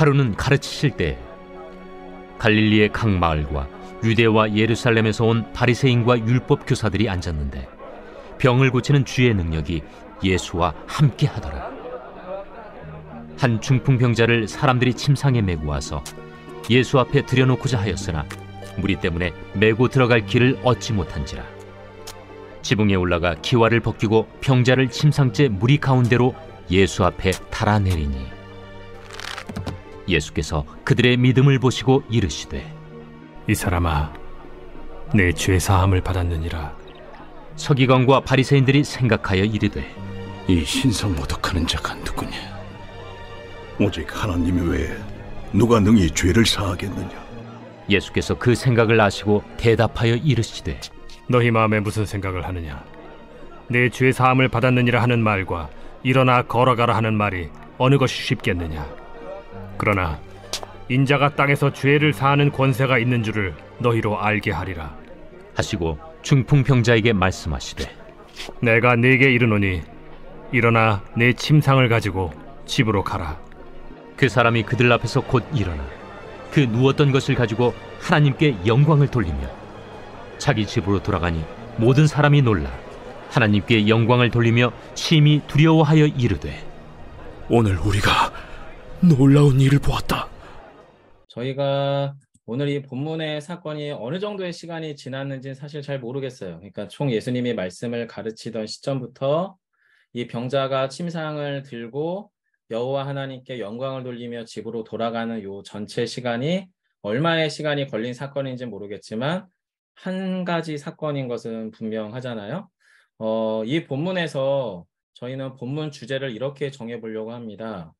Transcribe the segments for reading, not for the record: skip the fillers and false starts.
하루는 가르치실 때 갈릴리의 각 마을과 유대와 예루살렘에서 온 바리새인과 율법 교사들이 앉았는데 병을 고치는 주의 능력이 예수와 함께 하더라. 한 중풍병자를 사람들이 침상에 메고 와서 예수 앞에 들여놓고자 하였으나 무리 때문에 메고 들어갈 길을 얻지 못한지라. 지붕에 올라가 기와를 벗기고 병자를 침상째 무리 가운데로 예수 앞에 달아내리니 예수께서 그들의 믿음을 보시고 이르시되 이 사람아, 내 죄 사함을 받았느니라. 서기관과 바리새인들이 생각하여 이르되 이 신성모독하는 자가 누구냐? 오직 하나님 외에 누가 능히 죄를 사하겠느냐? 예수께서 그 생각을 아시고 대답하여 이르시되 너희 마음에 무슨 생각을 하느냐? 내 죄 사함을 받았느니라 하는 말과 일어나 걸어가라 하는 말이 어느 것이 쉽겠느냐? 그러나 인자가 땅에서 죄를 사하는 권세가 있는 줄을 너희로 알게 하리라 하시고 중풍병자에게 말씀하시되 내가 네게 이르노니 일어나 내 침상을 가지고 집으로 가라. 그 사람이 그들 앞에서 곧 일어나 그 누웠던 것을 가지고 하나님께 영광을 돌리며 자기 집으로 돌아가니 모든 사람이 놀라 하나님께 영광을 돌리며 심히 두려워하여 이르되 오늘 우리가 놀라운 일을 보았다. 저희가 오늘 이 본문의 사건이 어느 정도의 시간이 지났는지는 사실 잘 모르겠어요. 그러니까 총 예수님이 말씀을 가르치던 시점부터 이 병자가 침상을 들고 여호와 하나님께 영광을 돌리며 집으로 돌아가는 요 전체 시간이 얼마의 시간이 걸린 사건인지 모르겠지만 한 가지 사건인 것은 분명하잖아요. 이 본문에서 저희는 본문 주제를 이렇게 정해보려고 합니다.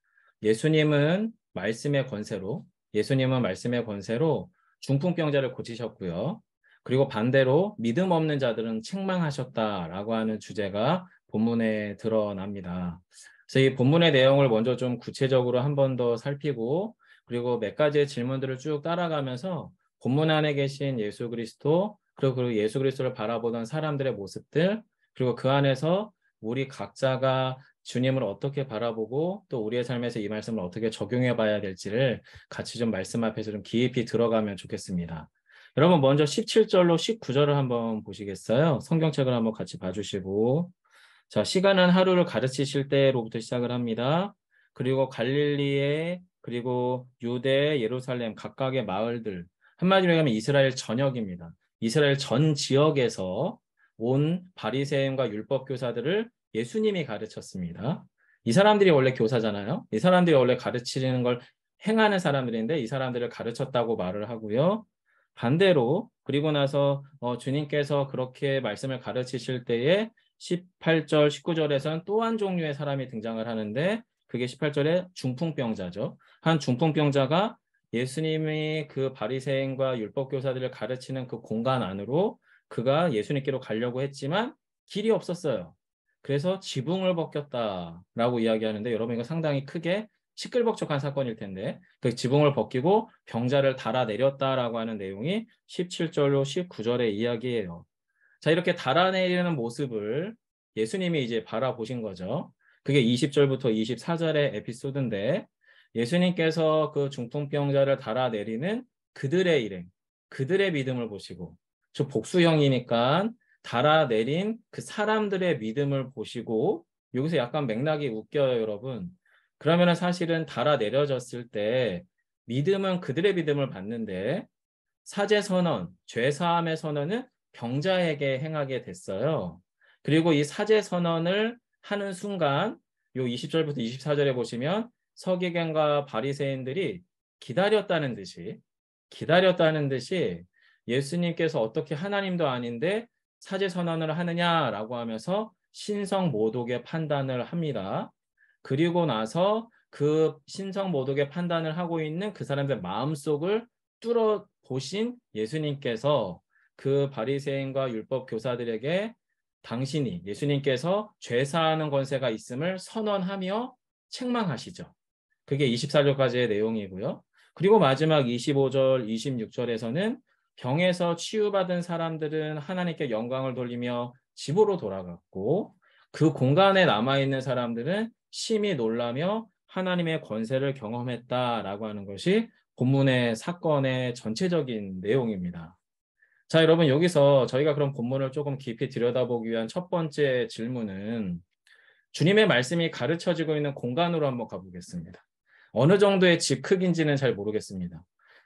예수님은 말씀의 권세로 중풍병자를 고치셨고요. 그리고 반대로 믿음 없는 자들은 책망하셨다라고 하는 주제가 본문에 드러납니다. 그래서 이 본문의 내용을 먼저 좀 구체적으로 한 번 더 살피고 그리고 몇 가지의 질문들을 쭉 따라가면서 본문 안에 계신 예수 그리스도 그리고 예수 그리스도를 바라보던 사람들의 모습들 그리고 그 안에서 우리 각자가 주님을 어떻게 바라보고 또 우리의 삶에서 이 말씀을 어떻게 적용해 봐야 될지를 같이 좀 말씀 앞에서 좀 깊이 들어가면 좋겠습니다. 여러분 먼저 17절로 19절을 한번 보시겠어요? 성경책을 한번 같이 봐주시고 자, 시간은 하루를 가르치실 때로부터 시작을 합니다. 그리고 갈릴리에 그리고 유대, 예루살렘 각각의 마을들 한마디로 얘기하면 이스라엘 전역입니다. 이스라엘 전 지역에서 온 바리새인과 율법 교사들을 예수님이 가르쳤습니다. 이 사람들이 원래 교사잖아요. 이 사람들이 원래 가르치는 걸 행하는 사람들인데 이 사람들을 가르쳤다고 말을 하고요. 반대로 그리고 나서 주님께서 그렇게 말씀을 가르치실 때에 18절, 19절에서는 또 한 종류의 사람이 등장을 하는데 그게 18절에 중풍병자죠. 한 중풍병자가 예수님이 그 바리새인과 율법교사들을 가르치는 그 공간 안으로 그가 예수님께로 가려고 했지만 길이 없었어요. 그래서 지붕을 벗겼다라고 이야기하는데 여러분 이거 상당히 크게 시끌벅적한 사건일 텐데 그 지붕을 벗기고 병자를 달아내렸다라고 하는 내용이 17절로 19절의 이야기예요. 자, 이렇게 달아내리는 모습을 예수님이 이제 바라보신 거죠. 그게 20절부터 24절의 에피소드인데 예수님께서 그 중풍병자를 달아내리는 그들의 일행, 그들의 믿음을 보시고 저 복수형이니까 달아내린 그 사람들의 믿음을 보시고 여기서 약간 맥락이 웃겨요, 여러분. 그러면은 사실은 달아내려졌을 때 믿음은 그들의 믿음을 받는데 사제선언, 죄사함의 선언은 병자에게 행하게 됐어요. 그리고 이 사제선언을 하는 순간 요 20절부터 24절에 보시면 서기관과 바리새인들이 기다렸다는 듯이 예수님께서 어떻게 하나님도 아닌데 사제선언을 하느냐라고 하면서 신성모독의 판단을 합니다. 그리고 나서 그 신성모독의 판단을 하고 있는 그 사람들의 마음속을 뚫어보신 예수님께서 그 바리새인과 율법 교사들에게 당신이 예수님께서 죄사하는 권세가 있음을 선언하며 책망하시죠. 그게 24절까지의 내용이고요. 그리고 마지막 25절, 26절에서는 병에서 치유받은 사람들은 하나님께 영광을 돌리며 집으로 돌아갔고 그 공간에 남아있는 사람들은 심히 놀라며 하나님의 권세를 경험했다라고 하는 것이 본문의 사건의 전체적인 내용입니다. 자, 여러분, 여기서 저희가 그럼 본문을 조금 깊이 들여다보기 위한 첫 번째 질문은 주님의 말씀이 가르쳐지고 있는 공간으로 한번 가보겠습니다. 어느 정도의 집 크기인지는 잘 모르겠습니다.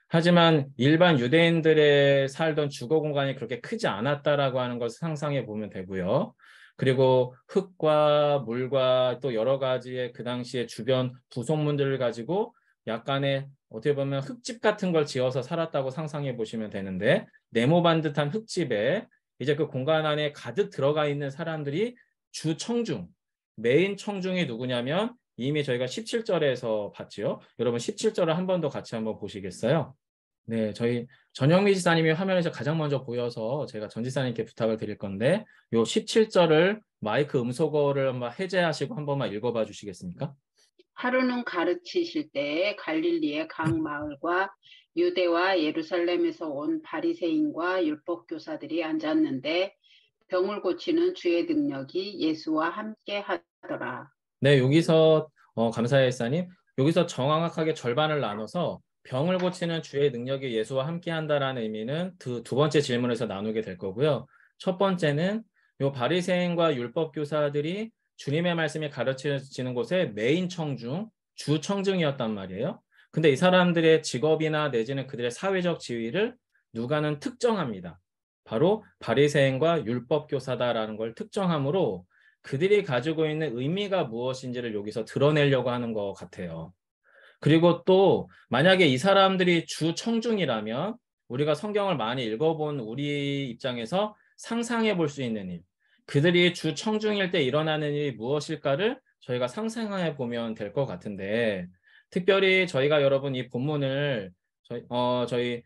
하지만 일반 유대인들의 살던 주거 공간이 그렇게 크지 않았다라고 하는 것을 상상해 보면 되고요. 그리고 흙과 물과 또 여러 가지의 그 당시의 주변 부속물들을 가지고 약간의 어떻게 보면 흙집 같은 걸 지어서 살았다고 상상해 보시면 되는데, 네모반 듯한 흙집에 이제 그 공간 안에 가득 들어가 있는 사람들이 주 청중, 메인 청중이 누구냐면 이미 저희가 17절에서 봤지요. 여러분 17절을 한 번 더 같이 한번 보시겠어요? 네, 저희 전영미 지사님이 화면에서 가장 먼저 보여서 제가 전 지사님께 부탁을 드릴 건데, 요 17절을 마이크 음소거를 한번 해제하시고 한 번만 읽어봐 주시겠습니까? 하루는 가르치실 때에 갈릴리의 각 마을과 유대와 예루살렘에서 온 바리새인과 율법교사들이 앉았는데 병을 고치는 주의 능력이 예수와 함께 하더라. 네, 여기서 감사해요, 지사님. 여기서 정확하게 절반을 나눠서 병을 고치는 주의 능력이 예수와 함께 한다라는 의미는 두 번째 질문에서 나누게 될 거고요. 첫 번째는 요 바리새인과 율법교사들이 주님의 말씀이 가르쳐지는 곳의 메인 청중, 주 청중이었단 말이에요. 근데 이 사람들의 직업이나 내지는 그들의 사회적 지위를 누가는 특정합니다. 바로 바리새인과 율법교사다라는 걸 특정함으로 그들이 가지고 있는 의미가 무엇인지를 여기서 드러내려고 하는 것 같아요. 그리고 또 만약에 이 사람들이 주 청중이라면 우리가 성경을 많이 읽어본 우리 입장에서 상상해 볼 수 있는 일, 그들이 주 청중일 때 일어나는 일이 무엇일까를 저희가 상상해 보면 될 것 같은데, 특별히 저희가 여러분 이 본문을 저희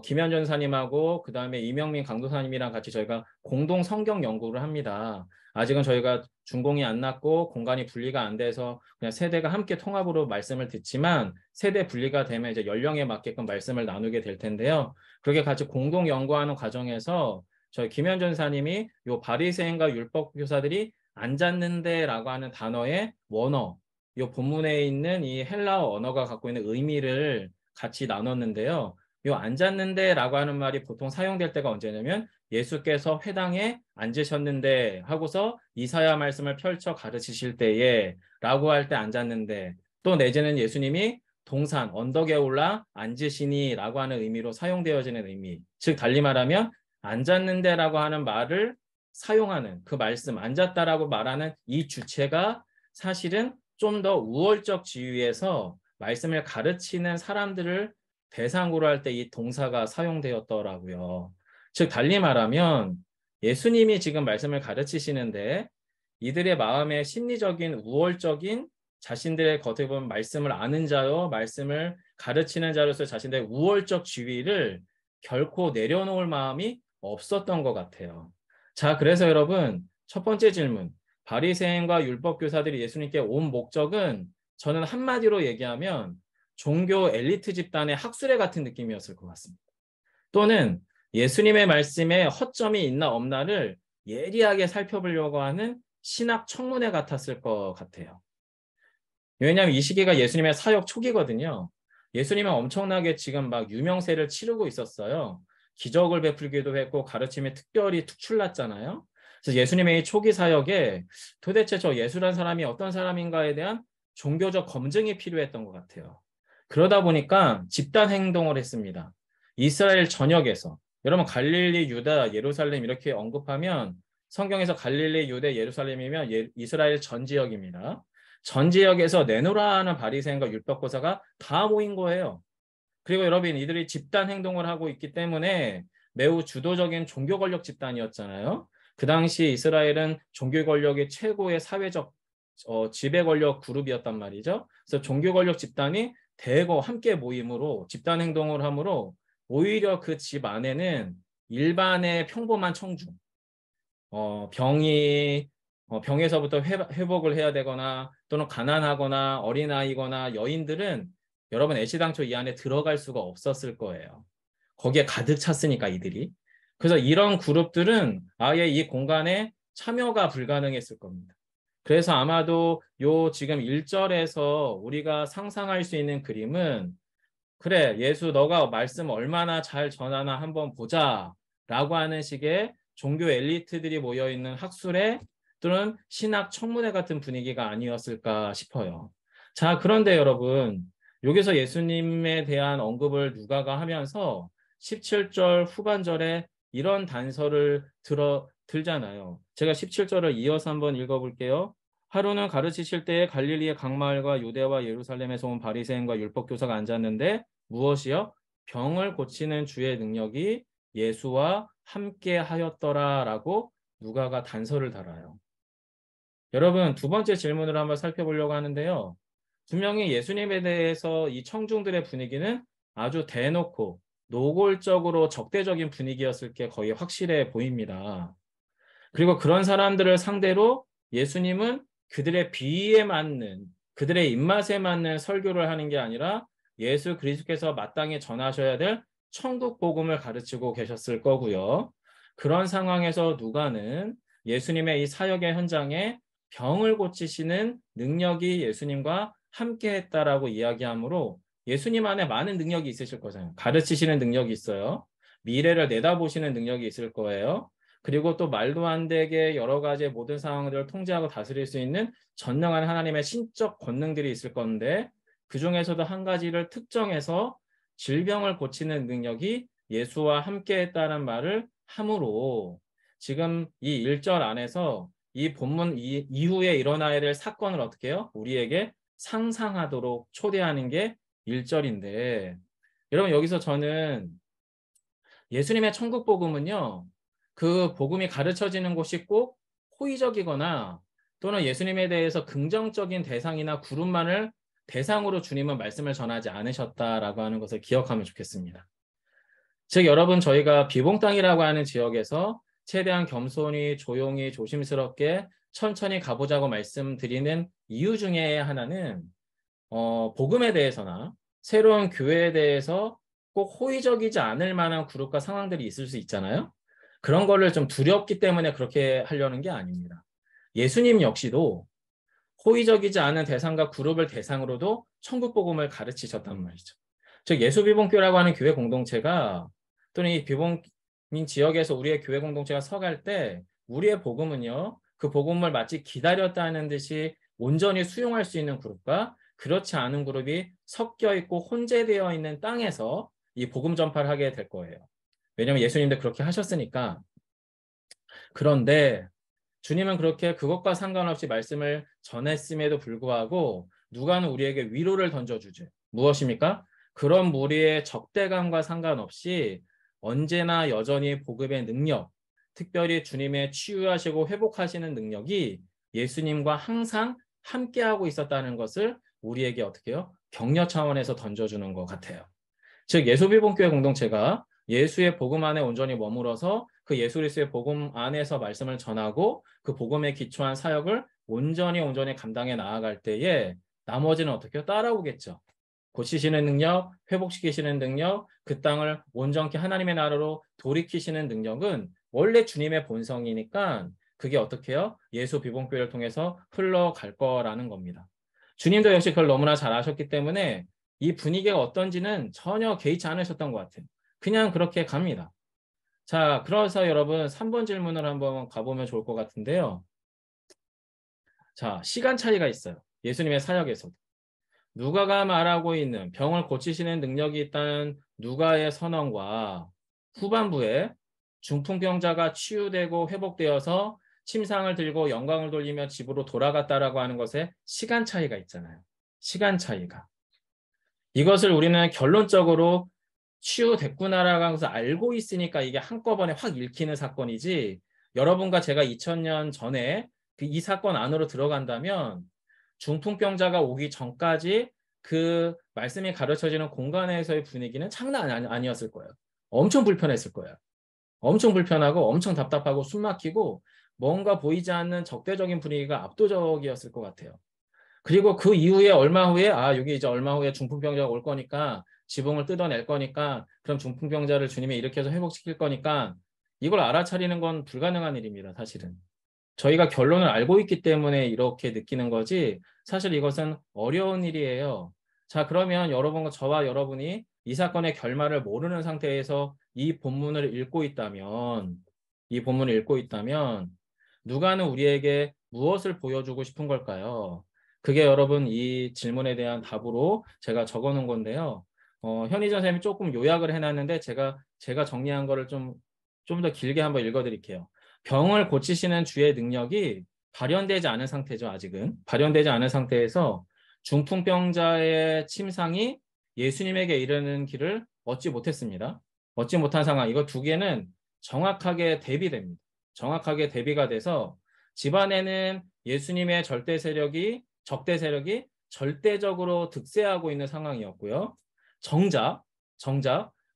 김현전 전사님하고 그 다음에 이명민 강도사님이랑 같이 저희가 공동 성경 연구를 합니다. 아직은 저희가 준공이 안 났고 공간이 분리가 안 돼서 그냥 세대가 함께 통합으로 말씀을 듣지만, 세대 분리가 되면 이제 연령에 맞게끔 말씀을 나누게 될 텐데요. 그렇게 같이 공동 연구하는 과정에서 저희 김현전 전사님이 요 바리새인과 율법 교사들이 앉았는데라고 하는 단어의 원어, 요 본문에 있는 이 헬라어 언어가 갖고 있는 의미를 같이 나눴는데요. 요 앉았는데라고 하는 말이 보통 사용될 때가 언제냐면 예수께서 회당에 앉으셨는데 하고서 이사야 말씀을 펼쳐 가르치실 때에 라고 할 때 앉았는데, 또 내지는 예수님이 동산 언덕에 올라 앉으시니 라고 하는 의미로 사용되어지는 의미, 즉 달리 말하면 앉았는데라고 하는 말을 사용하는 그 말씀, 앉았다라고 말하는 이 주체가 사실은 좀 더 우월적 지위에서 말씀을 가르치는 사람들을 대상으로 할 때 이 동사가 사용되었더라고요. 즉 달리 말하면 예수님이 지금 말씀을 가르치시는데 이들의 마음의 심리적인 우월적인 자신들의 겉에 보면 말씀을 아는 자요, 말씀을 가르치는 자로서 자신들의 우월적 지위를 결코 내려놓을 마음이 없었던 것 같아요. 자, 그래서 여러분 첫 번째 질문, 바리새인과 율법교사들이 예수님께 온 목적은 저는 한마디로 얘기하면 종교 엘리트 집단의 학술회 같은 느낌이었을 것 같습니다. 또는 예수님의 말씀에 허점이 있나 없나를 예리하게 살펴보려고 하는 신학 청문회 같았을 것 같아요. 왜냐하면 이 시기가 예수님의 사역 초기거든요. 예수님은 엄청나게 지금 막 유명세를 치르고 있었어요. 기적을 베풀기도 했고 가르침에 특별히 특출났잖아요. 그래서 예수님의 이 초기 사역에 도대체 저 예수란 사람이 어떤 사람인가에 대한 종교적 검증이 필요했던 것 같아요. 그러다 보니까 집단 행동을 했습니다. 이스라엘 전역에서, 여러분 갈릴리, 유다, 예루살렘 이렇게 언급하면 성경에서 갈릴리, 유대, 예루살렘이면 이스라엘 전 지역입니다. 전 지역에서 내노라 하는 바리새인과 율법교사가 다 모인 거예요. 그리고 여러분 이들이 집단 행동을 하고 있기 때문에 매우 주도적인 종교 권력 집단이었잖아요. 그 당시 이스라엘은 종교 권력이 최고의 사회적 지배 권력 그룹이었단 말이죠. 그래서 종교 권력 집단이 대거 함께 모임으로 집단 행동을 함으로 오히려 그 집 안에는 일반의 평범한 청중, 병에서부터 회복을 해야 되거나 또는 가난하거나 어린아이거나 여인들은 여러분 애시당초 이 안에 들어갈 수가 없었을 거예요. 거기에 가득 찼으니까 이들이. 그래서 이런 그룹들은 아예 이 공간에 참여가 불가능했을 겁니다. 그래서 아마도 요 지금 1절에서 우리가 상상할 수 있는 그림은 그래, 예수 너가 말씀 얼마나 잘 전하나 한번 보자 라고 하는 식의 종교 엘리트들이 모여있는 학술회 또는 신학 청문회 같은 분위기가 아니었을까 싶어요. 자, 그런데 여러분, 여기서 예수님에 대한 언급을 누가가 하면서 17절 후반절에 이런 단서를 들잖아요. 제가 17절을 이어서 한번 읽어볼게요. 하루는 가르치실 때에 갈릴리의 각 마을과 유대와 예루살렘에서 온 바리새인과 율법교사가 앉았는데 무엇이요? 병을 고치는 주의 능력이 예수와 함께 하였더라라고 누가가 단서를 달아요. 여러분, 두 번째 질문을 한번 살펴보려고 하는데요. 분명히 예수님에 대해서 이 청중들의 분위기는 아주 대놓고 노골적으로 적대적인 분위기였을 게 거의 확실해 보입니다. 그리고 그런 사람들을 상대로 예수님은 그들의 비위에 맞는, 그들의 입맛에 맞는 설교를 하는 게 아니라 예수 그리스도께서 마땅히 전하셔야 될 천국 복음을 가르치고 계셨을 거고요. 그런 상황에서 누가는 예수님의 이 사역의 현장에 병을 고치시는 능력이 예수님과 함께 했다라고 이야기하므로 예수님 안에 많은 능력이 있으실 거잖아요. 가르치시는 능력이 있어요. 미래를 내다보시는 능력이 있을 거예요. 그리고 또 말도 안 되게 여러 가지 모든 상황들을 통제하고 다스릴 수 있는 전능한 하나님의 신적 권능들이 있을 건데 그 중에서도 한 가지를 특정해서 질병을 고치는 능력이 예수와 함께 했다는 말을 함으로 지금 이 1절 안에서 이 본문 이후에 일어나야 될 사건을 어떻게 해요? 우리에게 상상하도록 초대하는 게 1절인데 여러분 여기서 저는 예수님의 천국 복음은요. 그 복음이 가르쳐지는 곳이 꼭 호의적이거나 또는 예수님에 대해서 긍정적인 대상이나 그룹만을 대상으로 주님은 말씀을 전하지 않으셨다라고 하는 것을 기억하면 좋겠습니다. 즉 여러분 저희가 비봉땅이라고 하는 지역에서 최대한 겸손히 조용히 조심스럽게 천천히 가보자고 말씀드리는 이유 중에 하나는 복음에 대해서나 새로운 교회에 대해서 꼭 호의적이지 않을 만한 그룹과 상황들이 있을 수 있잖아요. 그런 거를 좀 두렵기 때문에 그렇게 하려는 게 아닙니다. 예수님 역시도 호의적이지 않은 대상과 그룹을 대상으로도 천국 복음을 가르치셨단 말이죠. 즉 예수비봉교라고 하는 교회 공동체가 또는 이 비봉민 지역에서 우리의 교회 공동체가 서갈 때 우리의 복음은요. 그 복음을 마치 기다렸다는 듯이 온전히 수용할 수 있는 그룹과 그렇지 않은 그룹이 섞여 있고 혼재되어 있는 땅에서 이 복음 전파를 하게 될 거예요. 왜냐하면 예수님도 그렇게 하셨으니까. 그런데 주님은 그렇게 그것과 상관없이 말씀을 전했음에도 불구하고 누가는 우리에게 위로를 던져주죠. 무엇입니까? 그런 무리의 적대감과 상관없이 언제나 여전히 복음의 능력, 특별히 주님의 치유하시고 회복하시는 능력이 예수님과 항상 함께하고 있었다는 것을 우리에게 어떻게 해요? 격려 차원에서 던져주는 것 같아요. 즉 예수비봉교회 공동체가 예수의 복음 안에 온전히 머물어서 그 예수 그리스도의 복음 안에서 말씀을 전하고 그 복음에 기초한 사역을 온전히 감당해 나아갈 때에 나머지는 어떻게 해요? 따라오겠죠. 고치시는 능력, 회복시키시는 능력, 그 땅을 온전히 하나님의 나라로 돌이키시는 능력은 원래 주님의 본성이니까 그게 어떻게 해요? 예수 비봉교회를 통해서 흘러갈 거라는 겁니다. 주님도 역시 그걸 너무나 잘 아셨기 때문에 이 분위기가 어떤지는 전혀 개의치 않으셨던 것 같아요. 그냥 그렇게 갑니다. 자, 그래서 여러분 3번 질문을 한번 가보면 좋을 것 같은데요. 자, 시간 차이가 있어요. 예수님의 사역에서도. 누가가 말하고 있는 병을 고치시는 능력이 있다는 누가의 선언과 후반부에 중풍병자가 치유되고 회복되어서 침상을 들고 영광을 돌리며 집으로 돌아갔다라고 하는 것에 시간 차이가 있잖아요. 시간 차이가. 이것을 우리는 결론적으로 치유됐구나라고 하면서 알고 있으니까 이게 한꺼번에 확 읽히는 사건이지 여러분과 제가 2000년 전에 이 사건 안으로 들어간다면 중풍병자가 오기 전까지 그 말씀이 가르쳐지는 공간에서의 분위기는 장난 아니었을 거예요. 엄청 불편했을 거예요. 엄청 불편하고 엄청 답답하고 숨막히고 뭔가 보이지 않는 적대적인 분위기가 압도적이었을 것 같아요. 그리고 그 이후에 얼마 후에 여기 이제 얼마 후에 중풍병자가 올 거니까 지붕을 뜯어낼 거니까 그럼 중풍병자를 주님이 일으켜서 회복시킬 거니까 이걸 알아차리는 건 불가능한 일입니다. 사실은. 저희가 결론을 알고 있기 때문에 이렇게 느끼는 거지 사실 이것은 어려운 일이에요. 자, 그러면 여러분과 저와 여러분이 이 사건의 결말을 모르는 상태에서 이 본문을 읽고 있다면 누가는 우리에게 무엇을 보여주고 싶은 걸까요? 그게 여러분 이 질문에 대한 답으로 제가 적어 놓은 건데요. 현희전 선생님이 조금 요약을 해놨는데 제가 정리한 거를 좀 더 길게 한번 읽어드릴게요. 병을 고치시는 주의 능력이 발현되지 않은 상태죠, 아직은. 발현되지 않은 상태에서 중풍병자의 침상이 예수님에게 이르는 길을 얻지 못했습니다. 얻지 못한 상황, 이거 두 개는 정확하게 대비됩니다. 정확하게 대비가 돼서 집안에는 예수님의 적대 세력이 절대적으로 득세하고 있는 상황이었고요. 정작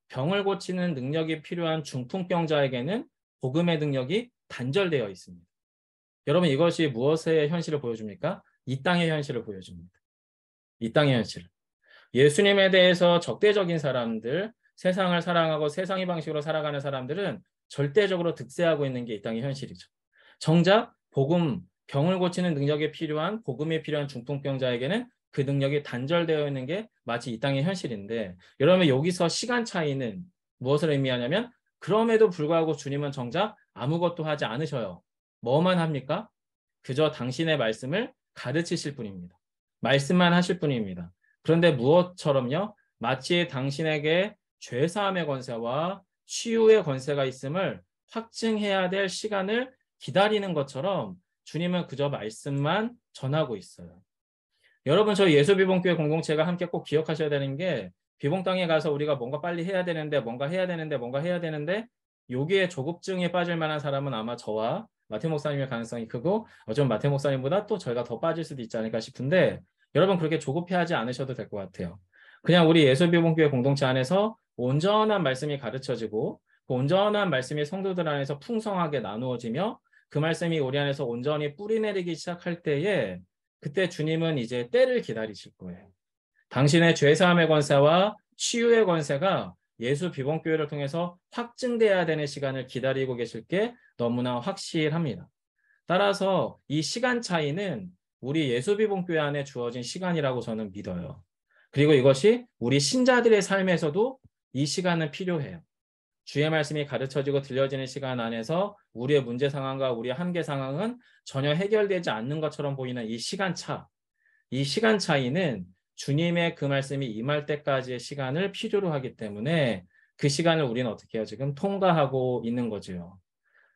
병을 고치는 능력이 필요한 중풍병자에게는 복음의 능력이 단절되어 있습니다. 여러분 이것이 무엇의 현실을 보여줍니까? 이 땅의 현실을 보여줍니다. 이 땅의 현실. 예수님에 대해서 적대적인 사람들, 세상을 사랑하고 세상의 방식으로 살아가는 사람들은 절대적으로 득세하고 있는 게 이 땅의 현실이죠. 정작 병을 고치는 능력이 필요한 복음이 필요한 중풍병자에게는 그 능력이 단절되어 있는 게 마치 이 땅의 현실인데 여러분 여기서 시간 차이는 무엇을 의미하냐면 그럼에도 불구하고 주님은 정작 아무것도 하지 않으셔요. 뭐만 합니까? 그저 당신의 말씀을 가르치실 뿐입니다. 말씀만 하실 뿐입니다. 그런데 무엇처럼요? 마치 당신에게 죄사함의 권세와 치유의 권세가 있음을 확증해야 될 시간을 기다리는 것처럼 주님은 그저 말씀만 전하고 있어요. 여러분 저희 예수비봉교회 공동체가 함께 꼭 기억하셔야 되는 게 비봉 땅에 가서 우리가 뭔가 빨리 해야 되는데 여기에 조급증에 빠질 만한 사람은 아마 저와 마태 목사님의 가능성이 크고 어쩌면 마태 목사님보다 또 저희가 더 빠질 수도 있지 않을까 싶은데 여러분 그렇게 조급해하지 않으셔도 될 것 같아요. 그냥 우리 예수비봉교회 공동체 안에서 온전한 말씀이 가르쳐지고 그 온전한 말씀이 성도들 안에서 풍성하게 나누어지며 그 말씀이 우리 안에서 온전히 뿌리내리기 시작할 때에 그때 주님은 이제 때를 기다리실 거예요. 당신의 죄사함의 권세와 치유의 권세가 예수 비봉교회를 통해서 확증돼야 되는 시간을 기다리고 계실 게 너무나 확실합니다. 따라서 이 시간 차이는 우리 예수 비봉교회 안에 주어진 시간이라고 저는 믿어요. 그리고 이것이 우리 신자들의 삶에서도 이 시간은 필요해요. 주의 말씀이 가르쳐지고 들려지는 시간 안에서 우리의 문제 상황과 우리의 한계 상황은 전혀 해결되지 않는 것처럼 보이는 이 시간 차이는 주님의 그 말씀이 임할 때까지의 시간을 필요로 하기 때문에 그 시간을 우리는 어떻게 해요? 지금 통과하고 있는 거죠.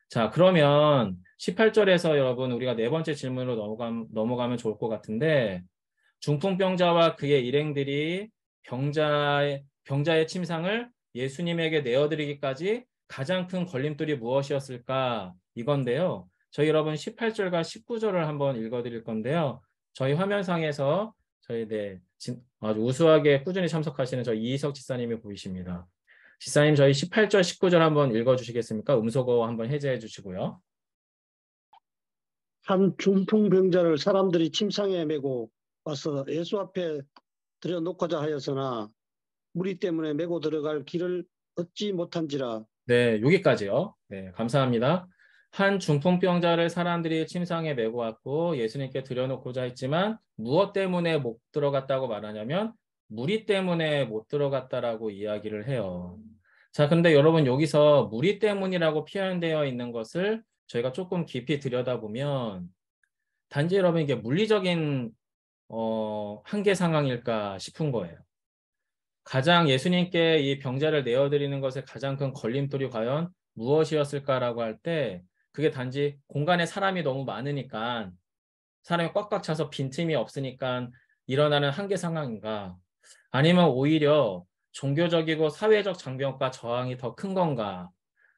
자, 그러면 18절에서 여러분 우리가 네 번째 질문으로 넘어가면 좋을 것 같은데 중풍병자와 그의 일행들이 병자의 침상을 예수님에게 내어드리기까지 가장 큰 걸림돌이 무엇이었을까? 이건데요. 저희 여러분 18절과 19절을 한번 읽어드릴 건데요. 저희 화면상에서 아주 우수하게 꾸준히 참석하시는 저희 이희석 지사님이 보이십니다. 지사님 저희 18절, 19절 한번 읽어주시겠습니까? 음소거 한번 해제해 주시고요. 한 중풍병자를 사람들이 침상에 메고 와서 예수 앞에 들여놓고자 하였으나 무리 때문에 메고 들어갈 길을 얻지 못한지라. 네, 여기까지요. 네, 감사합니다. 한 중풍병자를 사람들이 침상에 메고 왔고 예수님께 들여놓고자 했지만 무엇 때문에 못 들어갔다고 말하냐면 무리 때문에 못 들어갔다라고 이야기를 해요. 자, 근데 여러분 여기서 무리 때문이라고 표현되어 있는 것을 저희가 조금 깊이 들여다보면 단지 여러분 이게 물리적인 한계 상황일까 싶은 거예요. 가장 예수님께 이 병자를 내어드리는 것의 가장 큰 걸림돌이 과연 무엇이었을까라고 할 때 그게 단지 공간에 사람이 너무 많으니까 사람이 꽉꽉 차서 빈틈이 없으니까 일어나는 한계 상황인가 아니면 오히려 종교적이고 사회적 장벽과 저항이 더 큰 건가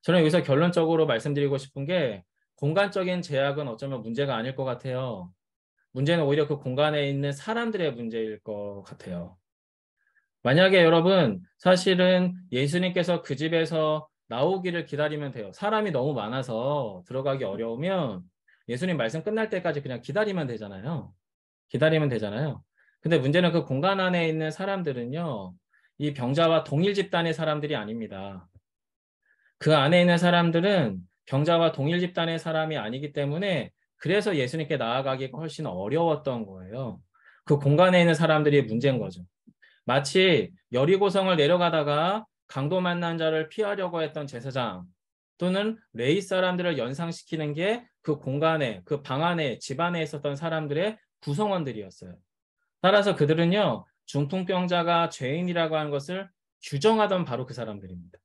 저는 여기서 결론적으로 말씀드리고 싶은 게 공간적인 제약은 어쩌면 문제가 아닐 것 같아요. 문제는 오히려 그 공간에 있는 사람들의 문제일 것 같아요. 만약에 여러분 사실은 예수님께서 그 집에서 나오기를 기다리면 돼요. 사람이 너무 많아서 들어가기 어려우면 예수님 말씀 끝날 때까지 그냥 기다리면 되잖아요. 근데 문제는 그 공간 안에 있는 사람들은요. 이 병자와 동일 집단의 사람들이 아닙니다. 그 안에 있는 사람들은 병자와 동일 집단의 사람이 아니기 때문에 그래서 예수님께 나아가기가 훨씬 어려웠던 거예요. 그 공간에 있는 사람들이 문제인 거죠. 마치 여리고성을 내려가다가 강도 만난 자를 피하려고 했던 제사장 또는 레위 사람들을 연상시키는 게 그 공간에, 그 방 안에, 집 안에 있었던 사람들의 구성원들이었어요. 따라서 그들은요, 중풍병자가 죄인이라고 하는 것을 규정하던 바로 그 사람들입니다.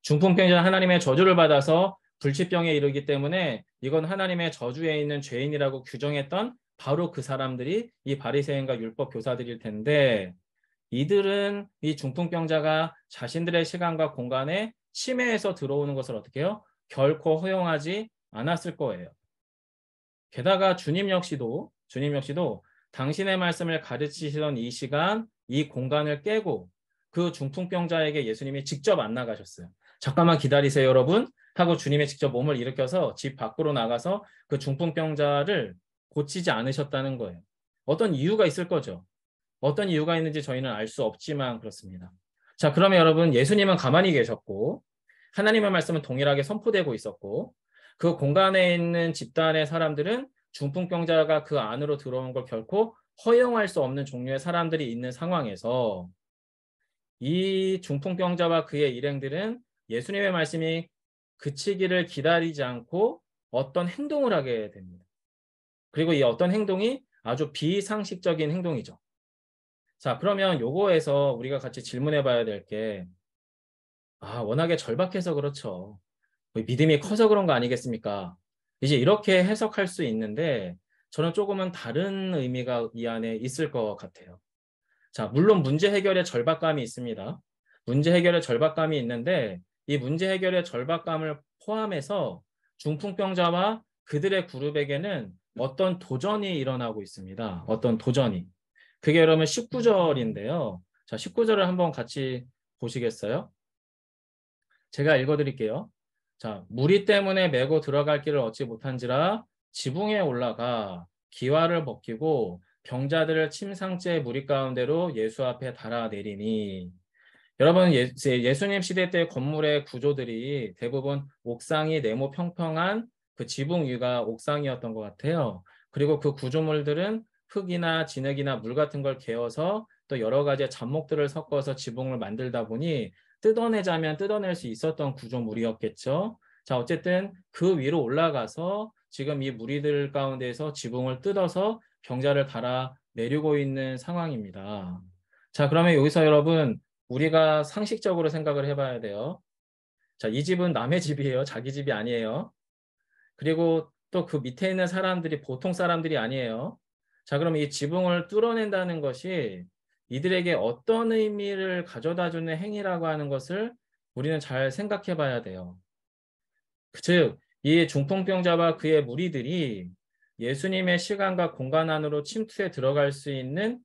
중풍병자는 하나님의 저주를 받아서 불치병에 이르기 때문에 이건 하나님의 저주에 있는 죄인이라고 규정했던 바로 그 사람들이 이 바리새인과 율법 교사들일 텐데, 이들은 이 중풍병자가 자신들의 시간과 공간에 침해해서 들어오는 것을 어떻게 해요? 결코 허용하지 않았을 거예요. 게다가 주님 역시도 당신의 말씀을 가르치시던 이 시간, 이 공간을 깨고 그 중풍병자에게 예수님이 직접 안 나가셨어요. 잠깐만 기다리세요, 여러분. 하고 주님이 직접 몸을 일으켜서 집 밖으로 나가서 그 중풍병자를 고치지 않으셨다는 거예요. 어떤 이유가 있을 거죠. 어떤 이유가 있는지 저희는 알 수 없지만 그렇습니다. 자, 그러면 여러분, 예수님은 가만히 계셨고 하나님의 말씀은 동일하게 선포되고 있었고 그 공간에 있는 집단의 사람들은 중풍병자가 그 안으로 들어온 걸 결코 허용할 수 없는 종류의 사람들이 있는 상황에서 이 중풍병자와 그의 일행들은 예수님의 말씀이 그치기를 기다리지 않고 어떤 행동을 하게 됩니다. 그리고 이 어떤 행동이 아주 비상식적인 행동이죠. 자, 그러면 요거에서 우리가 같이 질문해 봐야 될 게, 워낙에 절박해서 그렇죠. 믿음이 커서 그런 거 아니겠습니까? 이제 이렇게 해석할 수 있는데 저는 조금은 다른 의미가 이 안에 있을 것 같아요. 자, 물론 문제 해결에 절박감이 있습니다. 문제 해결에 절박감이 있는데 이 문제 해결의 절박감을 포함해서 중풍병자와 그들의 그룹에게는 어떤 도전이 일어나고 있습니다. 어떤 도전이. 그게 여러분 19절인데요. 자, 19절을 한번 같이 보시겠어요? 제가 읽어드릴게요. 자, 무리 때문에 메고 들어갈 길을 얻지 못한지라 지붕에 올라가 기와를 벗기고 병자들을 침상째 무리 가운데로 예수 앞에 달아내리니. 여러분, 예수님 시대 때 건물의 구조들이 대부분 옥상이 네모 평평한 그 지붕 위가 옥상이었던 것 같아요. 그리고 그 구조물들은 흙이나 진흙이나 물 같은 걸 개어서 또 여러 가지 잡목들을 섞어서 지붕을 만들다 보니 뜯어내자면 뜯어낼 수 있었던 구조물이었겠죠. 자, 어쨌든 그 위로 올라가서 지금 이 무리들 가운데에서 지붕을 뜯어서 병자를 달아 내리고 있는 상황입니다. 자, 그러면 여기서 여러분 우리가 상식적으로 생각을 해봐야 돼요. 자, 이 집은 남의 집이에요. 자기 집이 아니에요. 그리고 또 그 밑에 있는 사람들이 보통 사람들이 아니에요. 자, 그럼 이 지붕을 뚫어낸다는 것이 이들에게 어떤 의미를 가져다주는 행위라고 하는 것을 우리는 잘 생각해 봐야 돼요. 즉, 이 중풍병자와 그의 무리들이 예수님의 시간과 공간 안으로 침투해 들어갈 수 있는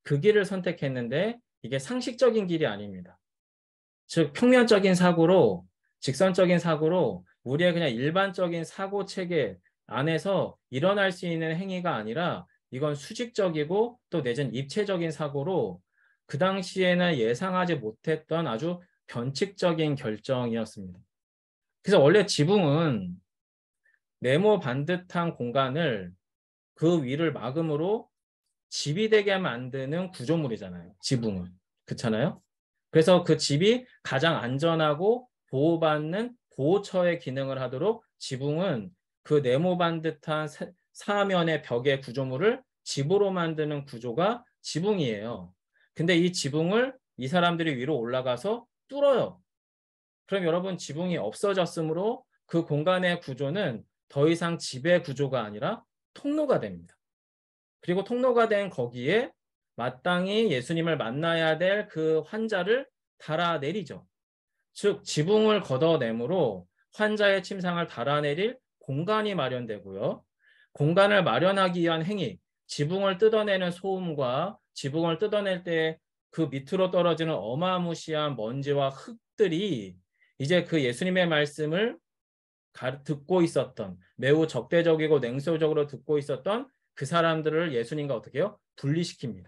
그 길을 선택했는데 이게 상식적인 길이 아닙니다. 즉, 평면적인 사고로, 직선적인 사고로 우리의 그냥 일반적인 사고 체계 안에서 일어날 수 있는 행위가 아니라 이건 수직적이고 또 내지는 입체적인 사고로 그 당시에는 예상하지 못했던 아주 변칙적인 결정이었습니다. 그래서 원래 지붕은 네모 반듯한 공간을 그 위를 막음으로 집이 되게 만드는 구조물이잖아요. 지붕은. 그렇잖아요? 그래서 그 집이 가장 안전하고 보호받는 보호처의 기능을 하도록 지붕은 그 네모 반듯한 사면의 벽의 구조물을 집으로 만드는 구조가 지붕이에요. 근데 이 지붕을 이 사람들이 위로 올라가서 뚫어요. 그럼 여러분 지붕이 없어졌으므로 그 공간의 구조는 더 이상 집의 구조가 아니라 통로가 됩니다. 그리고 통로가 된 거기에 마땅히 예수님을 만나야 될 그 환자를 달아내리죠. 즉 지붕을 걷어내므로 환자의 침상을 달아내릴 공간이 마련되고요. 공간을 마련하기 위한 행위, 지붕을 뜯어내는 소음과 지붕을 뜯어낼 때 그 밑으로 떨어지는 어마무시한 먼지와 흙들이 이제 그 예수님의 말씀을 듣고 있었던, 매우 적대적이고 냉소적으로 듣고 있었던 그 사람들을 예수님과 어떻게 해요? 분리시킵니다.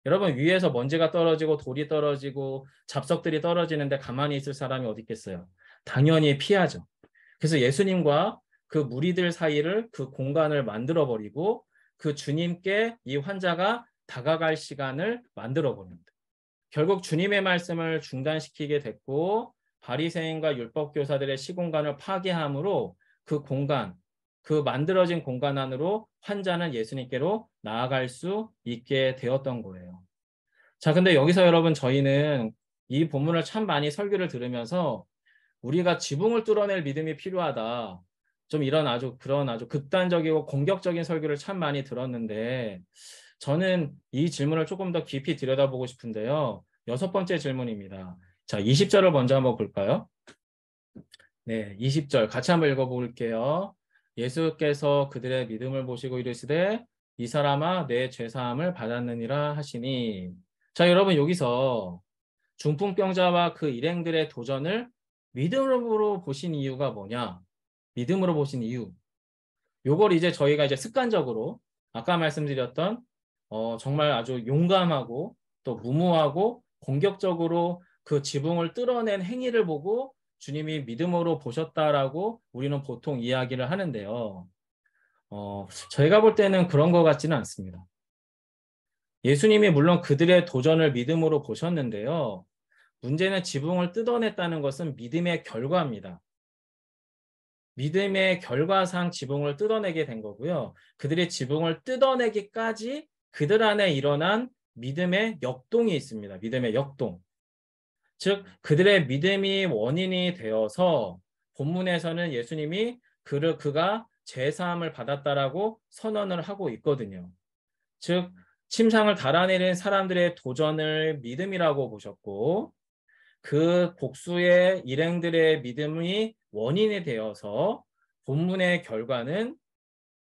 여러분, 위에서 먼지가 떨어지고 돌이 떨어지고 잡석들이 떨어지는데 가만히 있을 사람이 어디 있겠어요? 당연히 피하죠. 그래서 예수님과 그 무리들 사이를 그 공간을 만들어 버리고 그 주님께 이 환자가 다가갈 시간을 만들어 버립니다. 결국 주님의 말씀을 중단시키게 됐고 바리새인과 율법교사들의 시공간을 파괴함으로 그 공간, 그 만들어진 공간 안으로 환자는 예수님께로 나아갈 수 있게 되었던 거예요. 자, 근데 여기서 여러분 저희는 이 본문을 참 많이 설교를 들으면서 우리가 지붕을 뚫어낼 믿음이 필요하다. 좀 이런 그런 아주 극단적이고 공격적인 설교를 참 많이 들었는데 저는 이 질문을 조금 더 깊이 들여다보고 싶은데요. 6번째 질문입니다. 자, 20절을 먼저 한번 볼까요? 네, 20절 같이 한번 읽어볼게요. 예수께서 그들의 믿음을 보시고 이르시되 이 사람아 내 죄사함을 받았느니라 하시니. 자, 여러분 여기서 중풍병자와 그 일행들의 도전을 믿음으로 보신 이유가 뭐냐? 믿음으로 보신 이유. 요걸 이제 저희가 이제 습관적으로 아까 말씀드렸던 정말 아주 용감하고 또 무모하고 공격적으로 그 지붕을 뚫어낸 행위를 보고 주님이 믿음으로 보셨다라고 우리는 보통 이야기를 하는데요. 저희가 볼 때는 그런 것 같지는 않습니다. 예수님이 물론 그들의 도전을 믿음으로 보셨는데요. 문제는 지붕을 뜯어냈다는 것은 믿음의 결과입니다. 믿음의 결과상 지붕을 뜯어내게 된 거고요. 그들이 지붕을 뜯어내기까지 그들 안에 일어난 믿음의 역동이 있습니다. 믿음의 역동. 즉 그들의 믿음이 원인이 되어서 본문에서는 예수님이 그가 죄사함을 받았다라고 선언을 하고 있거든요. 즉 침상을 달아내린 사람들의 도전을 믿음이라고 보셨고 그 복수의 일행들의 믿음이 원인이 되어서 본문의 결과는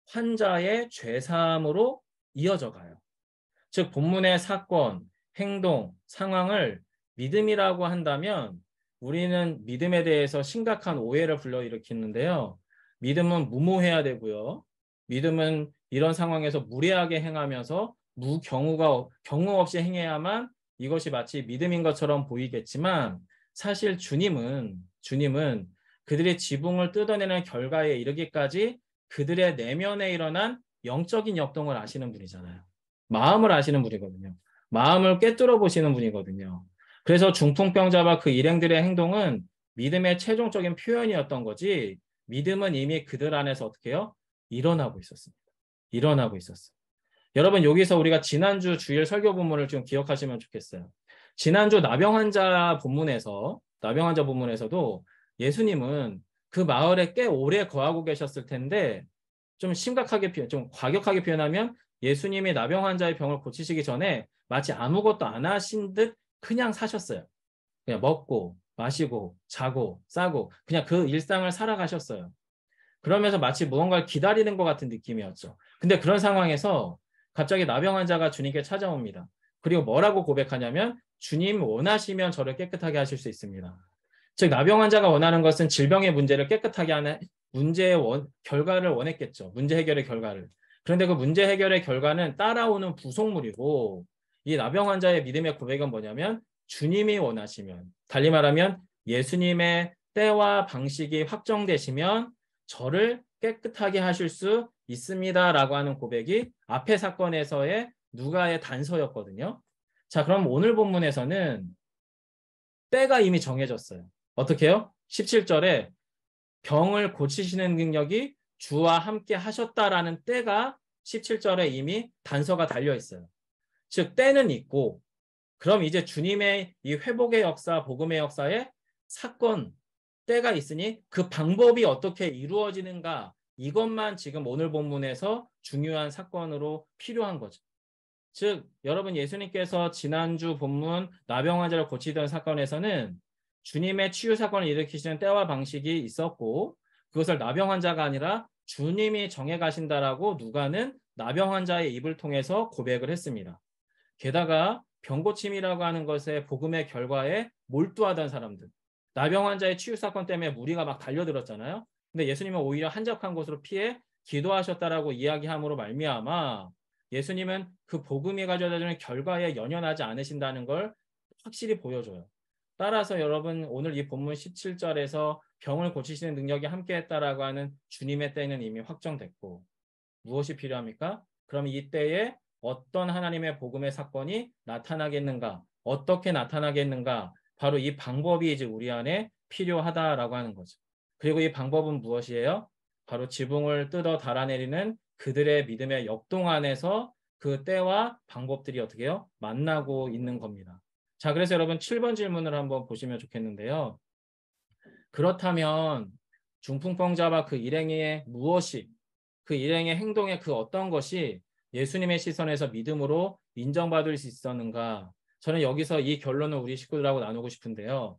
환자의 죄사함으로 이어져 가요. 즉 본문의 사건, 행동, 상황을 믿음이라고 한다면 우리는 믿음에 대해서 심각한 오해를 불러일으키는데요. 믿음은 무모해야 되고요. 믿음은 이런 상황에서 무례하게 행하면서 경우 없이 행해야만 이것이 마치 믿음인 것처럼 보이겠지만 사실 주님은 그들의 지붕을 뜯어내는 결과에 이르기까지 그들의 내면에 일어난 영적인 역동을 아시는 분이잖아요. 마음을 아시는 분이거든요. 마음을 꿰뚫어 보시는 분이거든요. 그래서 중풍병자와 그 일행들의 행동은 믿음의 최종적인 표현이었던 거지 믿음은 이미 그들 안에서 어떻게 해요? 일어나고 있었습니다. 일어나고 있었어요. 여러분 여기서 우리가 지난주 주일 설교 본문을 좀 기억하시면 좋겠어요. 지난주 나병 환자 본문에서도 예수님은 그 마을에 꽤 오래 거하고 계셨을 텐데 좀 과격하게 표현하면 예수님이 나병 환자의 병을 고치시기 전에 마치 아무것도 안 하신 듯 그냥 사셨어요. 그냥 먹고 마시고 자고 싸고 그냥 그 일상을 살아가셨어요. 그러면서 마치 무언가를 기다리는 것 같은 느낌이었죠. 근데 그런 상황에서 갑자기 나병 환자가 주님께 찾아옵니다. 그리고 뭐라고 고백하냐면 주님 원하시면 저를 깨끗하게 하실 수 있습니다. 즉 나병 환자가 원하는 것은 질병의 문제를 깨끗하게 하는 문제의 결과를 원했겠죠. 문제 해결의 결과를. 그런데 그 문제 해결의 결과는 따라오는 부속물이고 이 나병 환자의 믿음의 고백은 뭐냐면 주님이 원하시면 달리 말하면 예수님의 때와 방식이 확정되시면 저를 깨끗하게 하실 수 있습니다라고 하는 고백이 앞의 사건에서의 누가의 단서였거든요. 자, 그럼 오늘 본문에서는 때가 이미 정해졌어요. 어떻게 해요? 17절에 병을 고치시는 능력이 주와 함께 하셨다라는 때가 17절에 이미 단서가 달려 있어요. 즉 때는 있고 그럼 이제 주님의 이 회복의 역사, 복음의 역사에 사건, 때가 있으니 그 방법이 어떻게 이루어지는가 이것만 지금 오늘 본문에서 중요한 사건으로 필요한 거죠. 즉 여러분 예수님께서 지난주 본문 나병 환자를 고치던 사건에서는 주님의 치유 사건을 일으키시는 때와 방식이 있었고 그것을 나병 환자가 아니라 주님이 정해 가신다라고 누가는 나병 환자의 입을 통해서 고백을 했습니다. 게다가 병고침이라고 하는 것에 복음의 결과에 몰두하던 사람들 나병 환자의 치유 사건 때문에 무리가 막 달려들었잖아요. 근데 예수님은 오히려 한적한 곳으로 피해 기도하셨다라고 이야기함으로 말미암아 예수님은 그 복음이 가져다주는 결과에 연연하지 않으신다는 걸 확실히 보여줘요. 따라서 여러분 오늘 이 본문 17절에서 병을 고치시는 능력이 함께했다라고 하는 주님의 때는 이미 확정됐고, 무엇이 필요합니까? 그럼 이 때에 어떤 하나님의 복음의 사건이 나타나겠는가? 어떻게 나타나겠는가? 바로 이 방법이 이제 우리 안에 필요하다라고 하는 거죠. 그리고 이 방법은 무엇이에요? 바로 지붕을 뜯어 달아내리는 그들의 믿음의 역동 안에서 그 때와 방법들이 어떻게 해요? 만나고 있는 겁니다. 자, 그래서 여러분 7번 질문을 한번 보시면 좋겠는데요. 그렇다면 중풍병자와 그 일행의 무엇이, 그 일행의 행동의 그 어떤 것이 예수님의 시선에서 믿음으로 인정받을 수 있었는가? 저는 여기서 이 결론을 우리 식구들하고 나누고 싶은데요.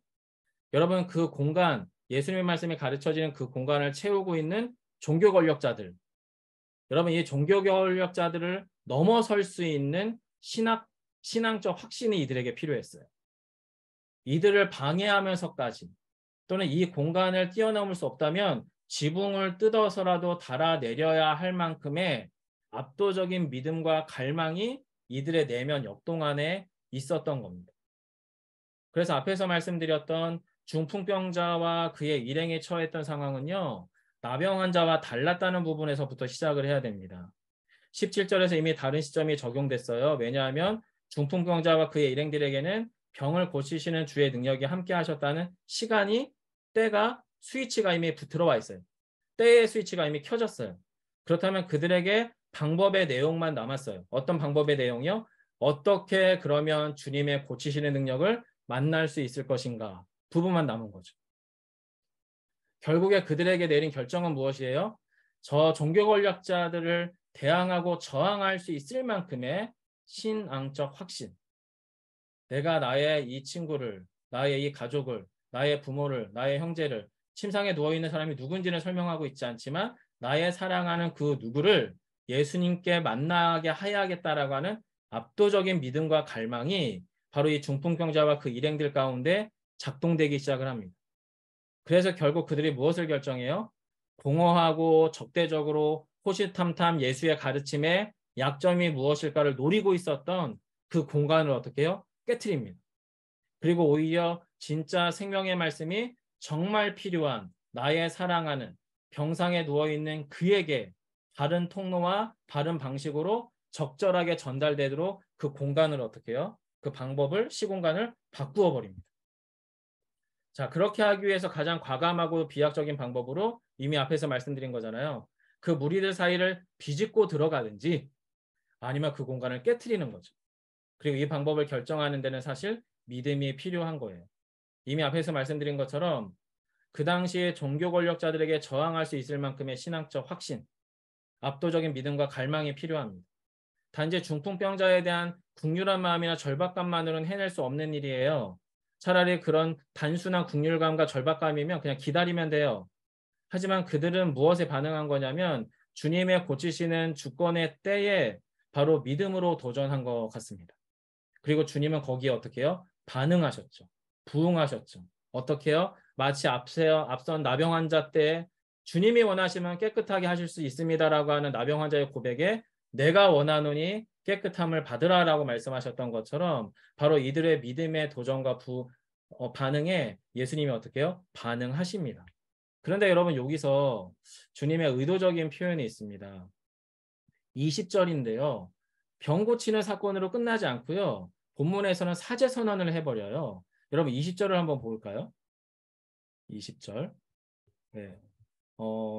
여러분, 그 공간, 예수님의 말씀이 가르쳐지는 그 공간을 채우고 있는 종교 권력자들, 여러분, 이 종교 권력자들을 넘어설 수 있는 신앙적 확신이 이들에게 필요했어요. 이들을 방해하면서까지, 또는 이 공간을 뛰어넘을 수 없다면 지붕을 뜯어서라도 달아내려야 할 만큼의 압도적인 믿음과 갈망이 이들의 내면 역동 안에 있었던 겁니다. 그래서 앞에서 말씀드렸던 중풍병자와 그의 일행에 처했던 상황은요, 나병 환자와 달랐다는 부분에서부터 시작을 해야 됩니다. 17절에서 이미 다른 시점이 적용됐어요. 왜냐하면 중풍병자와 그의 일행들에게는 병을 고치시는 주의 능력이 함께 하셨다는 시간이, 때가, 스위치가 이미 들어와 있어요. 때의 스위치가 이미 켜졌어요. 그렇다면 그들에게 방법의 내용만 남았어요. 어떤 방법의 내용이요? 어떻게 그러면 주님의 고치시는 능력을 만날 수 있을 것인가? 부분만 남은 거죠. 결국에 그들에게 내린 결정은 무엇이에요? 저 종교 권력자들을 대항하고 저항할 수 있을 만큼의 신앙적 확신. 내가 나의 이 친구를, 나의 이 가족을, 나의 부모를, 나의 형제를, 침상에 누워있는 사람이 누군지는 설명하고 있지 않지만 나의 사랑하는 그 누구를 예수님께 만나게 하야겠다라고 하는 압도적인 믿음과 갈망이 바로 이 중풍병자와 그 일행들 가운데 작동되기 시작을 합니다. 그래서 결국 그들이 무엇을 결정해요? 공허하고 적대적으로 호시탐탐 예수의 가르침에 약점이 무엇일까를 노리고 있었던 그 공간을 어떻게 해요? 깨트립니다. 그리고 오히려 진짜 생명의 말씀이 정말 필요한 나의 사랑하는 병상에 누워있는 그에게 바른 통로와 바른 방식으로 적절하게 전달되도록 그 공간을 어떻게 해요? 그 방법을, 시공간을 바꾸어 버립니다. 자, 그렇게 하기 위해서 가장 과감하고 비약적인 방법으로 이미 앞에서 말씀드린 거잖아요. 그 무리들 사이를 비집고 들어가든지 아니면 그 공간을 깨트리는 거죠. 그리고 이 방법을 결정하는 데는 사실 믿음이 필요한 거예요. 이미 앞에서 말씀드린 것처럼 그 당시에 종교 권력자들에게 저항할 수 있을 만큼의 신앙적 확신, 압도적인 믿음과 갈망이 필요합니다. 단지 중풍병자에 대한 긍휼한 마음이나 절박감만으로는 해낼 수 없는 일이에요. 차라리 그런 단순한 긍휼감과 절박감이면 그냥 기다리면 돼요. 하지만 그들은 무엇에 반응한 거냐면 주님의 고치시는 주권의 때에 바로 믿음으로 도전한 것 같습니다. 그리고 주님은 거기에 어떻게 해요? 반응하셨죠. 부응하셨죠. 어떻게 해요? 마치 앞선 나병 환자 때 주님이 원하시면 깨끗하게 하실 수 있습니다라고 하는 나병 환자의 고백에 내가 원하노니 깨끗함을 받으라라고 말씀하셨던 것처럼 바로 이들의 믿음의 도전과 반응에 예수님이 어떻게 해요? 반응하십니다. 그런데 여러분 여기서 주님의 의도적인 표현이 있습니다. 20절인데요. 병 고치는 사건으로 끝나지 않고요. 본문에서는 사제 선언을 해버려요. 여러분 20절을 한번 볼까요? 20절. 네.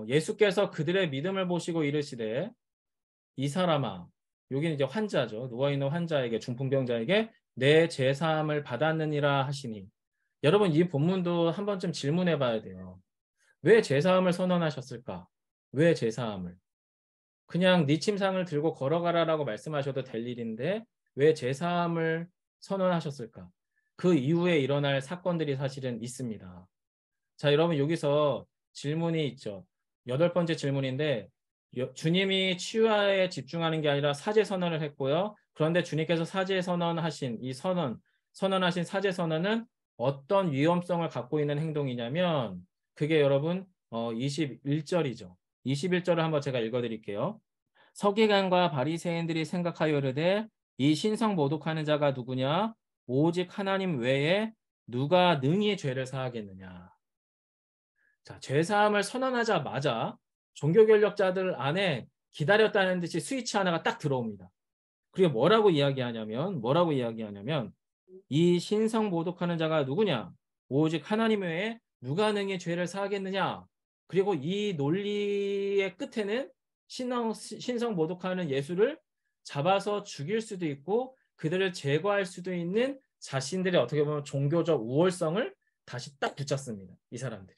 예수께서 그들의 믿음을 보시고 이르시되 이 사람아, 여기는 이제 환자죠. 누워있는 환자에게, 중풍병자에게 내 제사함을 받았느니라 하시니. 여러분 이 본문도 한 번쯤 질문해 봐야 돼요. 왜 제사함을 선언하셨을까? 왜 제사함을? 그냥 네 침상을 들고 걸어가라라고 말씀하셔도 될 일인데 왜 제사함을 선언하셨을까? 그 이후에 일어날 사건들이 사실은 있습니다. 자, 여러분 여기서 질문이 있죠. 8번째 질문인데 주님이 치유에 집중하는 게 아니라 사제 선언을 했고요. 그런데 주님께서 사제 선언하신 이 선언하신 사제 선언은 어떤 위험성을 갖고 있는 행동이냐면 그게 여러분 21절이죠. 21절을 한번 제가 읽어드릴게요. 서기관과 바리새인들이 생각하여 이르되 이 신성 모독하는 자가 누구냐? 오직 하나님 외에 누가 능히 죄를 사하겠느냐? 자, 죄사함을 선언하자마자 종교 권력자들 안에 기다렸다는 듯이 스위치 하나가 딱 들어옵니다. 그리고 뭐라고 이야기하냐면 이 신성 모독하는 자가 누구냐? 오직 하나님 외에 누가 능히 죄를 사하겠느냐? 그리고 이 논리의 끝에는 신성 모독하는 예수를 잡아서 죽일 수도 있고 그들을 제거할 수도 있는 자신들의 어떻게 보면 종교적 우월성을 다시 딱 붙잡습니다. 이 사람들이.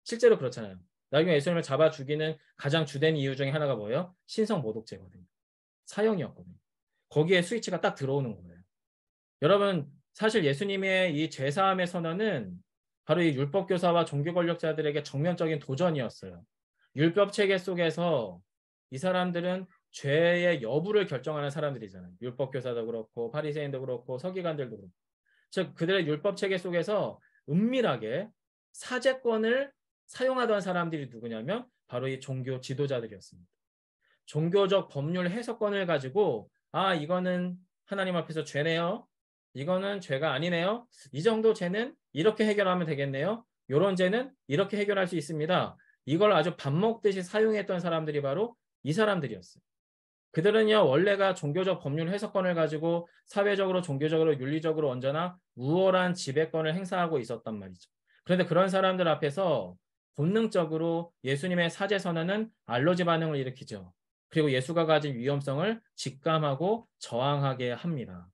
실제로 그렇잖아요. 나중에 예수님을 잡아 죽이는 가장 주된 이유 중에 하나가 뭐예요? 신성 모독죄거든요. 사형이었거든요. 거기에 스위치가 딱 들어오는 거예요. 여러분, 사실 예수님의 이 죄사함의 선언은 바로 이 율법 교사와 종교 권력자들에게 정면적인 도전이었어요. 율법 체계 속에서 이 사람들은 죄의 여부를 결정하는 사람들이잖아요. 율법 교사도 그렇고 바리새인도 그렇고 서기관들도 그렇고. 즉 그들의 율법 체계 속에서 은밀하게 사제권을 사용하던 사람들이 누구냐면 바로 이 종교 지도자들이었습니다. 종교적 법률 해석권을 가지고 이거는 하나님 앞에서 죄네요. 이거는 죄가 아니네요. 이 정도 죄는 이렇게 해결하면 되겠네요. 이런 죄는 이렇게 해결할 수 있습니다. 이걸 아주 밥 먹듯이 사용했던 사람들이 바로 이 사람들이었어요. 그들은요 원래가 종교적 법률 해석권을 가지고 사회적으로 종교적으로 윤리적으로 언제나 우월한 지배권을 행사하고 있었단 말이죠. 그런데 그런 사람들 앞에서 본능적으로 예수님의 사제 선언은 알러지 반응을 일으키죠. 그리고 예수가 가진 위험성을 직감하고 저항하게 합니다.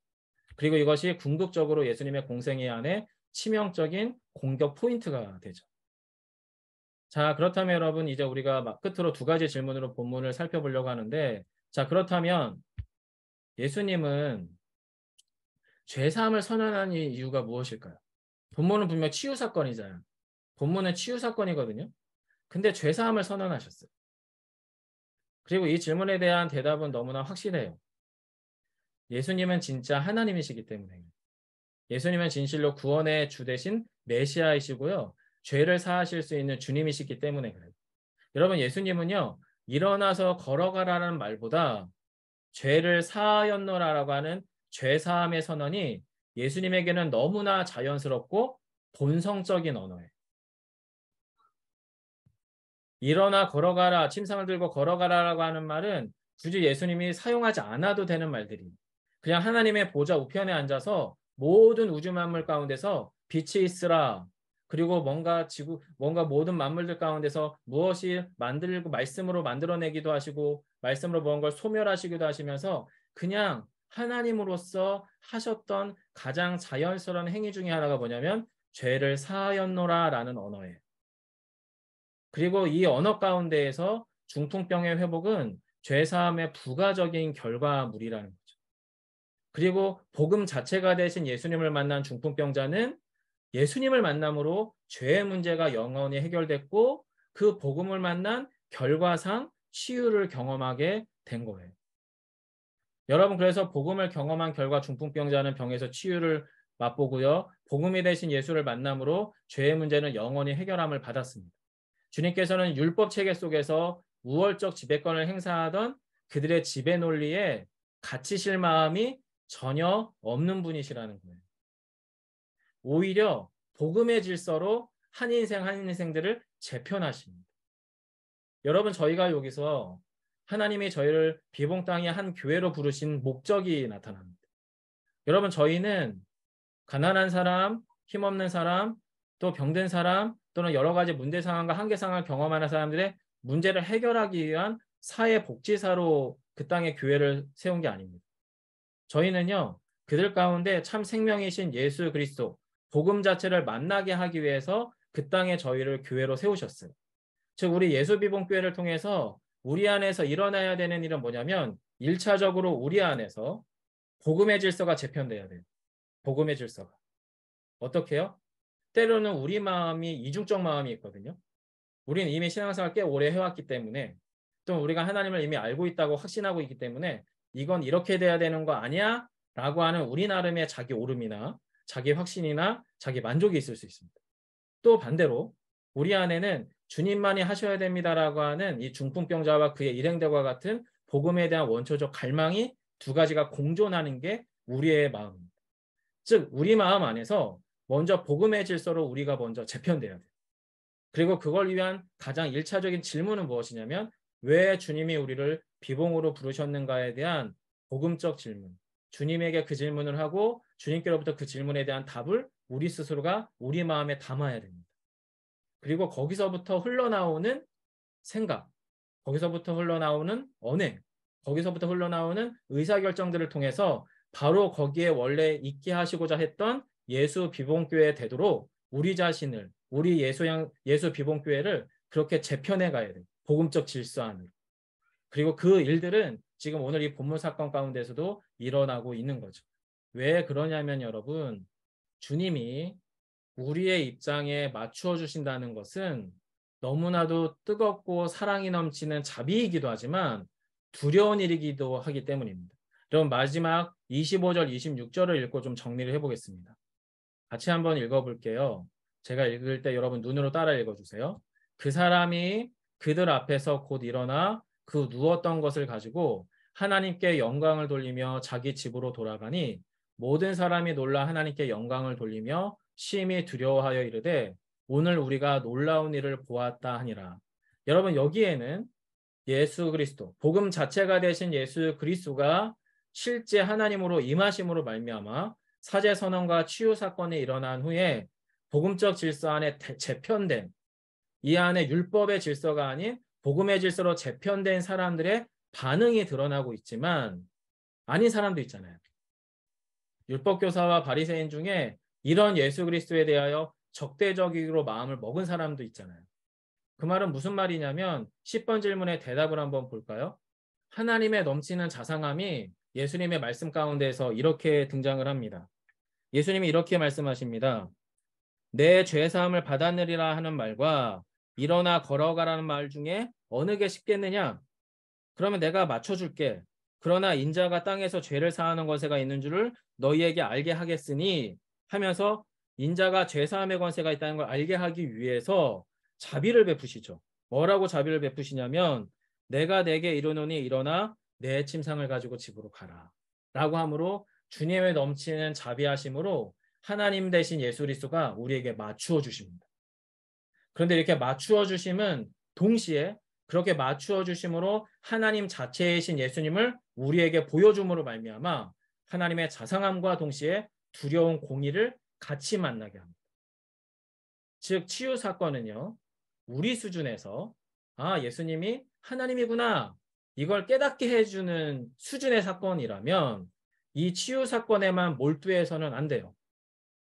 그리고 이것이 궁극적으로 예수님의 공생애 안에 치명적인 공격 포인트가 되죠. 자, 그렇다면 여러분 이제 우리가 끝으로 두 가지 질문으로 본문을 살펴보려고 하는데 자, 그렇다면 예수님은 죄사함을 선언한 이유가 무엇일까요? 본문은 분명 치유 사건이잖아요. 본문은 치유 사건이거든요. 근데 죄사함을 선언하셨어요. 그리고 이 질문에 대한 대답은 너무나 확실해요. 예수님은 진짜 하나님이시기 때문에. 예수님은 진실로 구원의 주 되신 메시아이시고요. 죄를 사하실 수 있는 주님이시기 때문에 그래요. 여러분 예수님은요. 일어나서 걸어가라는 말보다 죄를 사하였노라라고 하는 죄사함의 선언이 예수님에게는 너무나 자연스럽고 본성적인 언어예요. 일어나 걸어가라, 침상을 들고 걸어가라라고 하는 말은 굳이 예수님이 사용하지 않아도 되는 말들이 그냥 하나님의 보좌 우편에 앉아서 모든 우주 만물 가운데서 빛이 있으라. 그리고 뭔가 모든 만물들 가운데서 무엇이 만들고 말씀으로 만들어내기도 하시고 말씀으로 무언가를 소멸하시기도 하시면서 그냥 하나님으로서 하셨던 가장 자연스러운 행위 중에 하나가 뭐냐면 죄를 사하였노라라는 언어예요. 그리고 이 언어 가운데에서 중풍병의 회복은 죄사함의 부가적인 결과물이라는 거죠. 그리고 복음 자체가 되신 예수님을 만난 중풍병자는 예수님을 만남으로 죄의 문제가 영원히 해결됐고 그 복음을 만난 결과상 치유를 경험하게 된 거예요. 여러분 그래서 복음을 경험한 결과 중풍병자는 병에서 치유를 맛보고요. 복음이 되신 예수를 만남으로 죄의 문제는 영원히 해결함을 받았습니다. 주님께서는 율법 체계 속에서 우월적 지배권을 행사하던 그들의 지배 논리에 갇히실 마음이 전혀 없는 분이시라는 거예요. 오히려 복음의 질서로 한 인생들을 재편하십니다. 여러분 저희가 여기서 하나님이 저희를 비봉 땅의 한 교회로 부르신 목적이 나타납니다. 여러분 저희는 가난한 사람, 힘없는 사람, 또 병든 사람 또는 여러 가지 문제 상황과 한계 상황을 경험하는 사람들의 문제를 해결하기 위한 사회복지사로 그 땅에 교회를 세운 게 아닙니다. 저희는요 그들 가운데 참 생명이신 예수 그리스도 복음 자체를 만나게 하기 위해서 그 땅에 저희를 교회로 세우셨어요. 즉 우리 예수비봉교회를 통해서 우리 안에서 일어나야 되는 일은 뭐냐면 1차적으로 우리 안에서 복음의 질서가 재편돼야 돼요. 복음의 질서가. 어떻게 해요? 때로는 우리 마음이 이중적 마음이 있거든요. 우리는 이미 신앙생활 꽤 오래 해왔기 때문에 또 우리가 하나님을 이미 알고 있다고 확신하고 있기 때문에 이건 이렇게 돼야 되는 거 아니야? 라고 하는 우리 나름의 자기 오름이나 자기 확신이나 자기 만족이 있을 수 있습니다. 또 반대로 우리 안에는 주님만이 하셔야 됩니다라고 하는 이 중풍병자와 그의 일행들과 같은 복음에 대한 원초적 갈망이 두 가지가 공존하는 게 우리의 마음입니다. 즉 우리 마음 안에서 먼저 복음의 질서로 우리가 먼저 재편돼야 돼요. 그리고 그걸 위한 가장 1차적인 질문은 무엇이냐면 왜 주님이 우리를 비봉으로 부르셨는가에 대한 복음적 질문. 주님에게 그 질문을 하고 주님께로부터 그 질문에 대한 답을 우리 스스로가 우리 마음에 담아야 됩니다. 그리고 거기서부터 흘러나오는 생각, 거기서부터 흘러나오는 언행, 거기서부터 흘러나오는 의사결정들을 통해서 바로 거기에 원래 있게 하시고자 했던 예수 비봉교회 되도록 우리 자신을, 우리 예수 비봉교회를 그렇게 재편해 가야 돼요. 복음적 질서 안으로. 그리고 그 일들은 지금 오늘 이 본문 사건 가운데서도 일어나고 있는 거죠. 왜 그러냐면 여러분, 주님이 우리의 입장에 맞추어 주신다는 것은 너무나도 뜨겁고 사랑이 넘치는 자비이기도 하지만 두려운 일이기도 하기 때문입니다. 여러분 마지막 25절, 26절을 읽고 좀 정리를 해보겠습니다. 같이 한번 읽어볼게요. 제가 읽을 때 여러분 눈으로 따라 읽어주세요. 그 사람이 그들 앞에서 곧 일어나 그 누웠던 것을 가지고 하나님께 영광을 돌리며 자기 집으로 돌아가니 모든 사람이 놀라 하나님께 영광을 돌리며 심히 두려워하여 이르되 오늘 우리가 놀라운 일을 보았다 하니라. 여러분 여기에는 예수 그리스도, 복음 자체가 되신 예수 그리스도가 실제 하나님으로 임하심으로 말미암아 사제 선언과 치유 사건이 일어난 후에 복음적 질서 안에 재편된, 이 안에 율법의 질서가 아닌 복음의 질서로 재편된 사람들의 반응이 드러나고 있지만 아닌 사람도 있잖아요. 율법 교사와 바리새인 중에 이런 예수 그리스도에 대하여 적대적으로 마음을 먹은 사람도 있잖아요. 그 말은 무슨 말이냐면 10번 질문의 대답을 한번 볼까요? 하나님의 넘치는 자상함이 예수님의 말씀 가운데서 이렇게 등장을 합니다. 예수님이 이렇게 말씀하십니다. 내 죄사함을 받았느리라 하는 말과 일어나 걸어가라는 말 중에 어느 게 쉽겠느냐? 그러면 내가 맞춰줄게. 그러나 인자가 땅에서 죄를 사하는 것에가 있는 줄을 너희에게 알게 하겠으니 하면서 인자가 죄사함의 권세가 있다는 걸 알게 하기 위해서 자비를 베푸시죠. 뭐라고 자비를 베푸시냐면 내가 내게 이르노니 일어나 내 침상을 가지고 집으로 가라 라고 하므로 주님의 넘치는 자비하심으로 하나님 대신 예수 그리스도가 우리에게 맞추어 주십니다. 그런데 이렇게 맞추어 주심은 동시에 그렇게 맞추어 주심으로 하나님 자체이신 예수님을 우리에게 보여줌으로 말미암아 하나님의 자상함과 동시에 두려운 공의를 같이 만나게 합니다. 즉 치유 사건은요. 우리 수준에서 예수님이 하나님이구나 이걸 깨닫게 해주는 수준의 사건이라면 이 치유 사건에만 몰두해서는 안 돼요.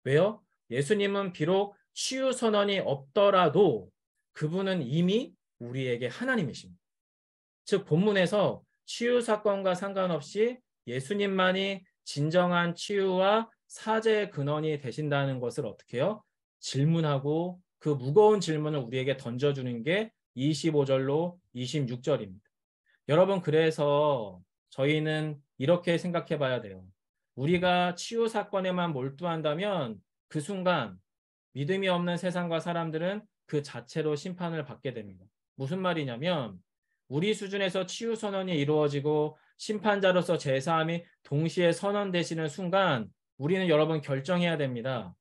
왜요? 예수님은 비록 치유 선언이 없더라도 그분은 이미 우리에게 하나님이십니다. 즉 본문에서 치유 사건과 상관없이 예수님만이 진정한 치유와 사죄의 근원이 되신다는 것을 어떻게 해요? 질문하고 그 무거운 질문을 우리에게 던져주는 게 25절로 26절입니다. 여러분 그래서 저희는 이렇게 생각해 봐야 돼요. 우리가 치유 사건에만 몰두한다면 그 순간 믿음이 없는 세상과 사람들은 그 자체로 심판을 받게 됩니다. 무슨 말이냐면 우리 수준에서 치유 선언이 이루어지고 심판자로서 제사함이 동시에 선언되시는 순간 우리는 여러분 결정해야 됩니다.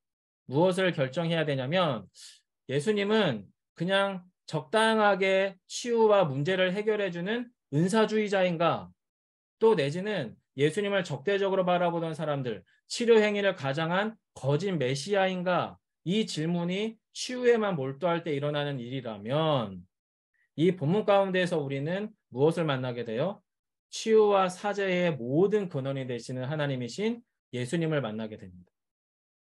무엇을 결정해야 되냐면 예수님은 그냥 적당하게 치유와 문제를 해결해주는 은사주의자인가 또 내지는 예수님을 적대적으로 바라보던 사람들 치료 행위를 가장한 거짓 메시아인가 이 질문이 치유에만 몰두할 때 일어나는 일이라면 이 본문 가운데에서 우리는 무엇을 만나게 돼요? 치유와 사죄의 모든 근원이 되시는 하나님이신 예수님을 만나게 됩니다.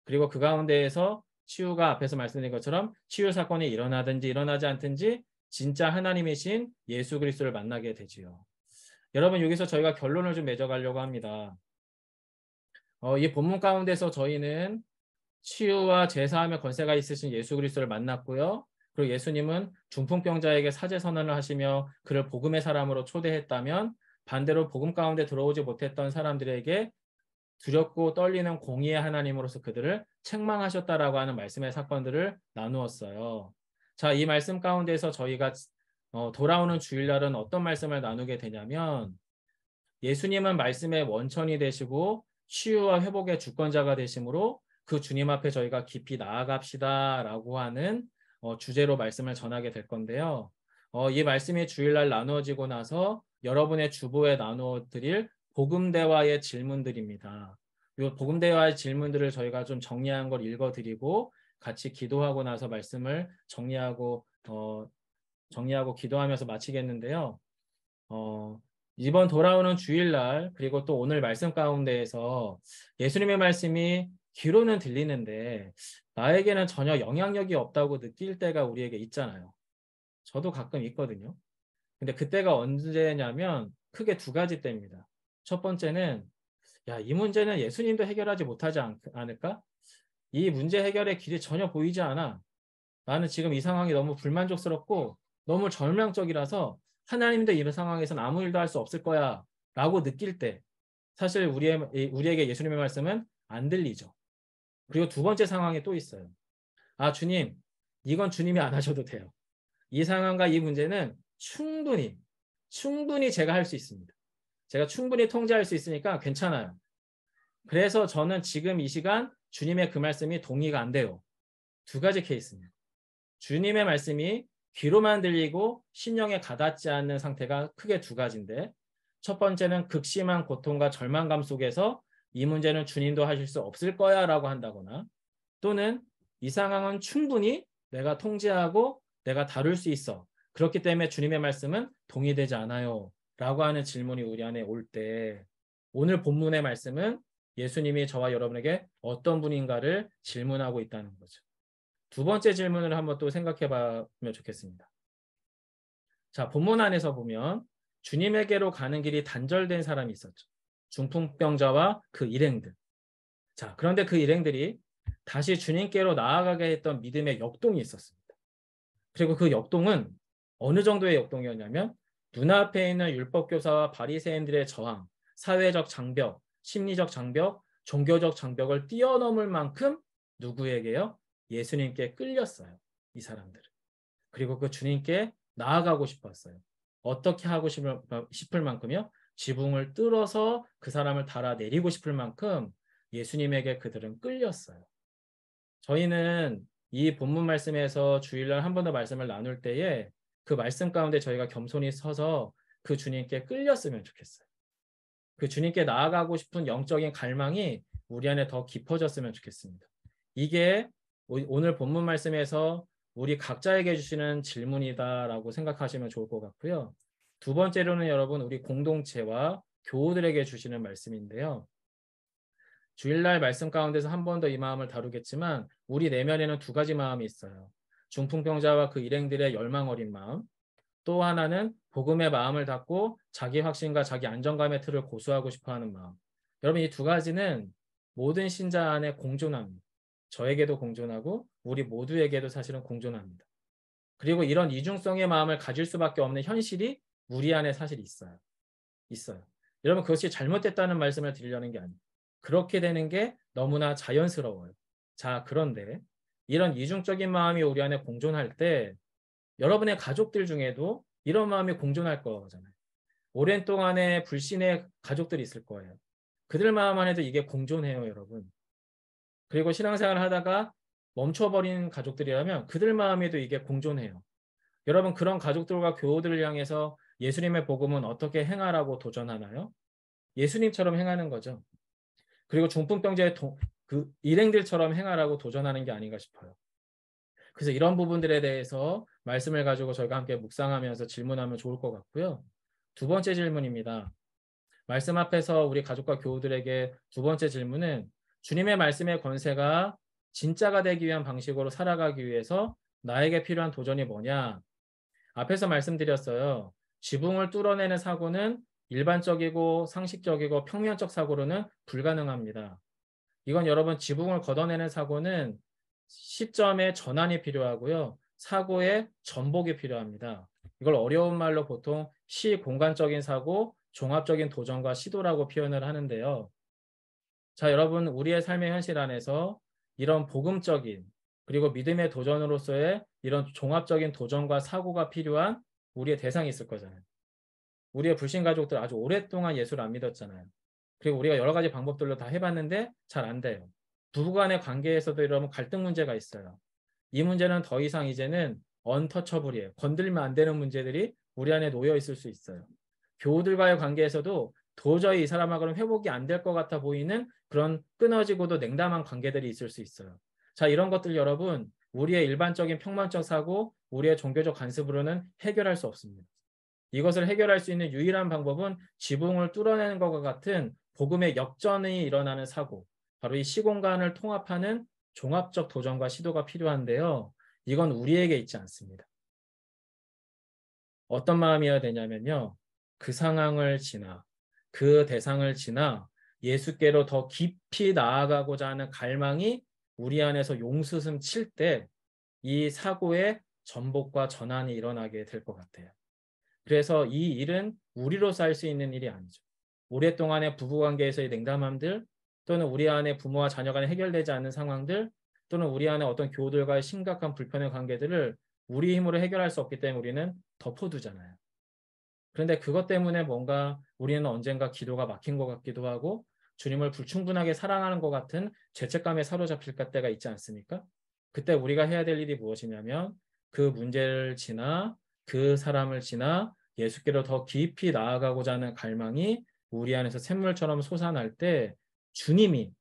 그리고 그 가운데에서 치유가 앞에서 말씀드린 것처럼 치유 사건이 일어나든지 일어나지 않든지 진짜 하나님이신 예수 그리스도를 만나게 되지요. 여러분 여기서 저희가 결론을 좀 맺어가려고 합니다. 이 본문 가운데서 저희는 치유와 제사함의 권세가 있으신 예수 그리스도를 만났고요. 그리고 예수님은 중풍병자에게 사죄 선언을 하시며 그를 복음의 사람으로 초대했다면 반대로 복음 가운데 들어오지 못했던 사람들에게 두렵고 떨리는 공의의 하나님으로서 그들을 책망하셨다라고 하는 말씀의 사건들을 나누었어요. 자, 이 말씀 가운데서 저희가 돌아오는 주일날은 어떤 말씀을 나누게 되냐면 예수님은 말씀의 원천이 되시고 치유와 회복의 주권자가 되시므로 그 주님 앞에 저희가 깊이 나아갑시다 라고 하는 주제로 말씀을 전하게 될 건데요. 이 말씀이 주일날 나누어지고 나서 여러분의 주보에 나누어 드릴 복음대화의 질문들입니다. 이 복음대화의 질문들을 저희가 좀 정리한 걸 읽어드리고 같이 기도하고 나서 말씀을 정리하고 기도하면서 마치겠는데요. 이번 돌아오는 주일날 그리고 또 오늘 말씀 가운데에서 예수님의 말씀이 귀로는 들리는데 나에게는 전혀 영향력이 없다고 느낄 때가 우리에게 있잖아요. 저도 가끔 있거든요. 근데 그때가 언제냐면 크게 두 가지 때입니다. 첫 번째는 이 문제는 예수님도 해결하지 못하지 않을까? 이 문제 해결의 길이 전혀 보이지 않아. 나는 지금 이 상황이 너무 불만족스럽고 너무 절망적이라서 하나님도 이 상황에서는 아무 일도 할 수 없을 거야 라고 느낄 때 사실 우리에게 예수님의 말씀은 안 들리죠. 그리고 두 번째 상황이 또 있어요. 주님, 이건 주님이 안 하셔도 돼요. 이 상황과 이 문제는 충분히 제가 할 수 있습니다. 제가 충분히 통제할 수 있으니까 괜찮아요. 그래서 저는 지금 이 시간 주님의 그 말씀이 동의가 안 돼요. 두 가지 케이스입니다. 주님의 말씀이 귀로만 들리고 심령에 가닿지 않는 상태가 크게 두 가지인데 첫 번째는 극심한 고통과 절망감 속에서 이 문제는 주님도 하실 수 없을 거야 라고 한다거나 또는 이 상황은 충분히 내가 통제하고 내가 다룰 수 있어. 그렇기 때문에 주님의 말씀은 동의되지 않아요 라고 하는 질문이 우리 안에 올 때 오늘 본문의 말씀은 예수님이 저와 여러분에게 어떤 분인가를 질문하고 있다는 거죠. 두 번째 질문을 한번 또 생각해 보면 좋겠습니다. 자, 본문 안에서 보면 주님에게로 가는 길이 단절된 사람이 있었죠. 중풍병자와 그 일행들. 자, 그런데 그 일행들이 다시 주님께로 나아가게 했던 믿음의 역동이 있었습니다. 그리고 그 역동은 어느 정도의 역동이었냐면 눈앞에 있는 율법교사와 바리새인들의 저항, 사회적 장벽, 심리적 장벽, 종교적 장벽을 뛰어넘을 만큼 누구에게요? 예수님께 끌렸어요. 이 사람들은. 그리고 그 주님께 나아가고 싶었어요. 어떻게 하고 싶을 만큼요? 지붕을 뚫어서 그 사람을 달아내리고 싶을 만큼 예수님에게 그들은 끌렸어요. 저희는 이 본문 말씀에서 주일날 한 번 더 말씀을 나눌 때에 그 말씀 가운데 저희가 겸손히 서서 그 주님께 끌렸으면 좋겠어요. 그 주님께 나아가고 싶은 영적인 갈망이 우리 안에 더 깊어졌으면 좋겠습니다. 이게 오늘 본문 말씀에서 우리 각자에게 주시는 질문이다라고 생각하시면 좋을 것 같고요. 두 번째로는 여러분 우리 공동체와 교우들에게 주시는 말씀인데요. 주일날 말씀 가운데서 한 번 더 이 마음을 다루겠지만 우리 내면에는 두 가지 마음이 있어요. 중풍병자와 그 일행들의 열망 어린 마음, 또 하나는 복음의 마음을 닫고 자기 확신과 자기 안정감의 틀을 고수하고 싶어하는 마음. 여러분 이 두 가지는 모든 신자 안에 공존합니다. 저에게도 공존하고 우리 모두에게도 사실은 공존합니다. 그리고 이런 이중성의 마음을 가질 수밖에 없는 현실이 우리 안에 사실 있어요. 여러분 그것이 잘못됐다는 말씀을 드리려는 게 아니에요. 그렇게 되는 게 너무나 자연스러워요. 자, 그런데 이런 이중적인 마음이 우리 안에 공존할 때 여러분의 가족들 중에도 이런 마음이 공존할 거잖아요. 오랜 동안의 불신의 가족들이 있을 거예요. 그들 마음 안에도 이게 공존해요, 여러분. 그리고 신앙생활을 하다가 멈춰버린 가족들이라면 그들 마음에도 이게 공존해요. 여러분 그런 가족들과 교우들을 향해서 예수님의 복음은 어떻게 행하라고 도전하나요? 예수님처럼 행하는 거죠. 그리고 중풍병자의 그 일행들처럼 행하라고 도전하는 게 아닌가 싶어요. 그래서 이런 부분들에 대해서 말씀을 가지고 저희가 함께 묵상하면서 질문하면 좋을 것 같고요. 두 번째 질문입니다. 말씀 앞에서 우리 가족과 교우들에게 두 번째 질문은 주님의 말씀의 권세가 진짜가 되기 위한 방식으로 살아가기 위해서 나에게 필요한 도전이 뭐냐? 앞에서 말씀드렸어요. 지붕을 뚫어내는 사고는 일반적이고 상식적이고 평면적 사고로는 불가능합니다. 이건 여러분 지붕을 걷어내는 사고는 시점의 전환이 필요하고요. 사고의 전복이 필요합니다. 이걸 어려운 말로 보통 시공간적인 사고, 종합적인 도전과 시도라고 표현을 하는데요. 자, 여러분 우리의 삶의 현실 안에서 이런 복음적인 그리고 믿음의 도전으로서의 이런 종합적인 도전과 사고가 필요한 우리의 대상이 있을 거잖아요. 우리의 불신 가족들 아주 오랫동안 예수를 안 믿었잖아요. 그리고 우리가 여러 가지 방법들로 다 해봤는데 잘 안 돼요. 부부간의 관계에서도 이러면 갈등 문제가 있어요. 이 문제는 더 이상 이제는 언터처블이에요. 건들면 안 되는 문제들이 우리 안에 놓여 있을 수 있어요. 교우들과의 관계에서도 도저히 이 사람하고는 회복이 안 될 것 같아 보이는 그런 끊어지고도 냉담한 관계들이 있을 수 있어요. 자, 이런 것들 여러분, 우리의 일반적인 평면적 사고, 우리의 종교적 관습으로는 해결할 수 없습니다. 이것을 해결할 수 있는 유일한 방법은 지붕을 뚫어내는 것과 같은 복음의 역전이 일어나는 사고, 바로 이 시공간을 통합하는 종합적 도전과 시도가 필요한데요. 이건 우리에게 있지 않습니다. 어떤 마음이어야 되냐면요. 그 상황을 지나, 그 대상을 지나 예수께로 더 깊이 나아가고자 하는 갈망이 우리 안에서 용수슴 칠 때 이 사고의 전복과 전환이 일어나게 될 것 같아요. 그래서 이 일은 우리로서 할 수 있는 일이 아니죠. 오랫동안의 부부관계에서의 냉담함들, 또는 우리 안에 부모와 자녀 간에 해결되지 않는 상황들, 또는 우리 안에 어떤 교우들과의 심각한 불편의 관계들을 우리 힘으로 해결할 수 없기 때문에 우리는 덮어두잖아요. 그런데 그것 때문에 뭔가 우리는 언젠가 기도가 막힌 것 같기도 하고 주님을 불충분하게 사랑하는 것 같은 죄책감에 사로잡힐 때가 있지 않습니까? 그때 우리가 해야 될 일이 무엇이냐면 그 문제를 지나 그 사람을 지나 예수께로 더 깊이 나아가고자 하는 갈망이 우리 안에서 샘물처럼 솟아날 때 주님이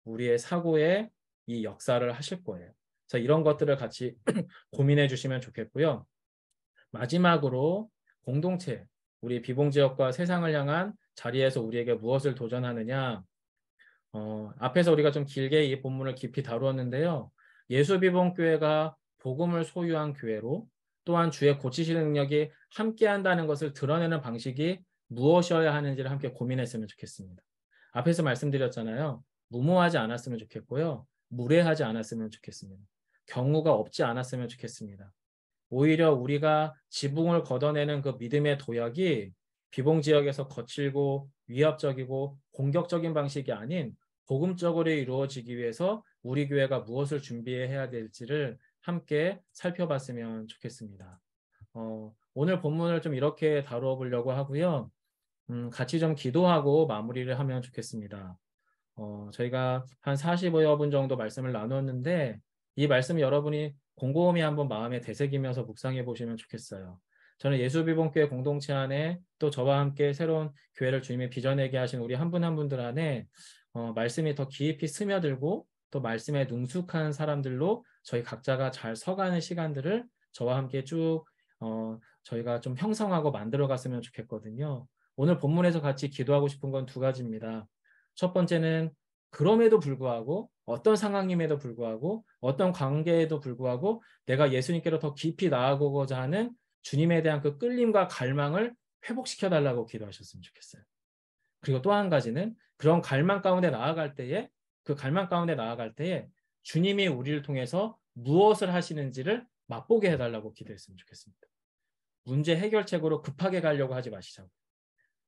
우리의 사고에 이 역사를 하실 거예요. 그래서 이런 것들을 같이 고민해 주시면 좋겠고요. 마지막으로 공동체, 우리 비봉지역과 세상을 향한 자리에서 우리에게 무엇을 도전하느냐. 앞에서 우리가 좀 길게 이 본문을 깊이 다루었는데요. 예수비봉교회가 복음을 소유한 교회로 또한 주의 고치시는 능력이 함께한다는 것을 드러내는 방식이 무엇이어야 하는지를 함께 고민했으면 좋겠습니다. 앞에서 말씀드렸잖아요. 무모하지 않았으면 좋겠고요. 무례하지 않았으면 좋겠습니다. 경우가 없지 않았으면 좋겠습니다. 오히려 우리가 지붕을 걷어내는 그 믿음의 도약이 비봉지역에서 거칠고 위압적이고 공격적인 방식이 아닌 복음적으로 이루어지기 위해서 우리 교회가 무엇을 준비해야 될지를 함께 살펴봤으면 좋겠습니다. 오늘 본문을 좀 이렇게 다루어 보려고 하고요. 같이 좀 기도하고 마무리를 하면 좋겠습니다. 저희가 한 45여 분 정도 말씀을 나눴는데 이 말씀 여러분이 곰곰이 한번 마음에 되새기면서 묵상해 보시면 좋겠어요. 저는 예수비봉교회 공동체 안에 또 저와 함께 새로운 교회를 주님이 빚어내게 하신 우리 한 분 한 분들 안에 말씀이 더 깊이 스며들고 또 말씀에 능숙한 사람들로 저희 각자가 잘 서가는 시간들을 저와 함께 쭉 저희가 좀 형성하고 만들어 갔으면 좋겠거든요. 오늘 본문에서 같이 기도하고 싶은 건 두 가지입니다. 첫 번째는 그럼에도 불구하고 어떤 상황임에도 불구하고 어떤 관계에도 불구하고 내가 예수님께로 더 깊이 나아가고자 하는 주님에 대한 그 끌림과 갈망을 회복시켜 달라고 기도하셨으면 좋겠어요. 그리고 또 한 가지는 그런 갈망 가운데 나아갈 때에 주님이 우리를 통해서 무엇을 하시는지를 맛보게 해달라고 기도했으면 좋겠습니다. 문제 해결책으로 급하게 가려고 하지 마시자고.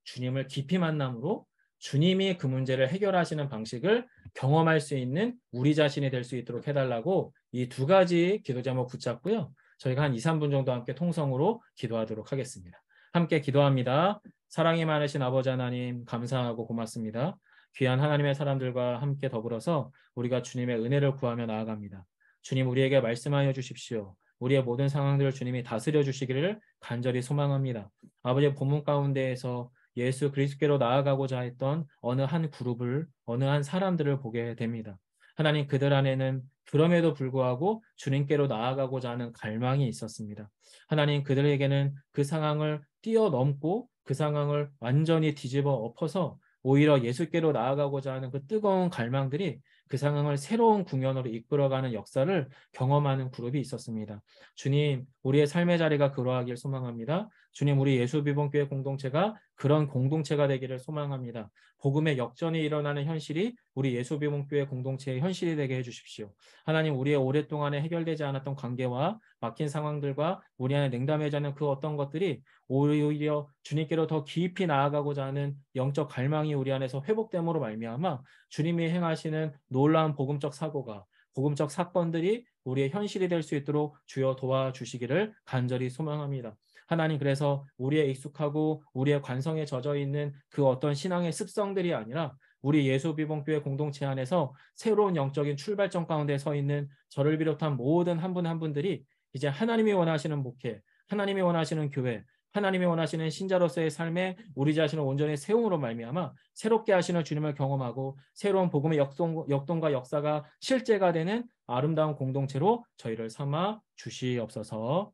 주님을 깊이 만남으로 주님이 그 문제를 해결하시는 방식을 경험할 수 있는 우리 자신이 될 수 있도록 해달라고 이 두 가지 기도 제목 붙잡고요. 저희가 한 2, 3분 정도 함께 통성으로 기도하도록 하겠습니다. 함께 기도합니다. 사랑이 많으신 아버지 하나님 감사하고 고맙습니다. 귀한 하나님의 사람들과 함께 더불어서 우리가 주님의 은혜를 구하며 나아갑니다. 주님 우리에게 말씀하여 주십시오. 우리의 모든 상황들을 주님이 다스려 주시기를 간절히 소망합니다. 아버지의 본문 가운데에서 예수 그리스도께로 나아가고자 했던 어느 한 그룹을, 어느 한 사람들을 보게 됩니다. 하나님 그들 안에는 그럼에도 불구하고 주님께로 나아가고자 하는 갈망이 있었습니다. 하나님 그들에게는 그 상황을 뛰어넘고 그 상황을 완전히 뒤집어 엎어서 오히려 예수께로 나아가고자 하는 그 뜨거운 갈망들이 그 상황을 새로운 궁연으로 이끌어가는 역사를 경험하는 그룹이 있었습니다. 주님, 우리의 삶의 자리가 그러하길 소망합니다. 주님, 우리 예수비봉교회 공동체가 그런 공동체가 되기를 소망합니다. 복음의 역전이 일어나는 현실이 우리 예수비봉교회 공동체의 현실이 되게 해주십시오. 하나님, 우리의 오랫동안에 해결되지 않았던 관계와 막힌 상황들과 우리 안에 냉담해지 않은 그 어떤 것들이 오히려 주님께로 더 깊이 나아가고자 하는 영적 갈망이 우리 안에서 회복됨으로 말미암아 주님이 행하시는 놀라운 복음적 사고가, 복음적 사건들이 우리의 현실이 될 수 있도록 주여 도와주시기를 간절히 소망합니다. 하나님, 그래서 우리의 익숙하고 우리의 관성에 젖어 있는 그 어떤 신앙의 습성들이 아니라 우리 예수비봉교회 공동체 안에서 새로운 영적인 출발점 가운데 서 있는 저를 비롯한 모든 한 분 한 분들이 이제 하나님이 원하시는 목회, 하나님이 원하시는 교회, 하나님이 원하시는 신자로서의 삶에 우리 자신을 온전히 세움으로 말미암아 새롭게 하시는 주님을 경험하고 새로운 복음의 역동과 역사가 실제가 되는 아름다운 공동체로 저희를 삼아 주시옵소서.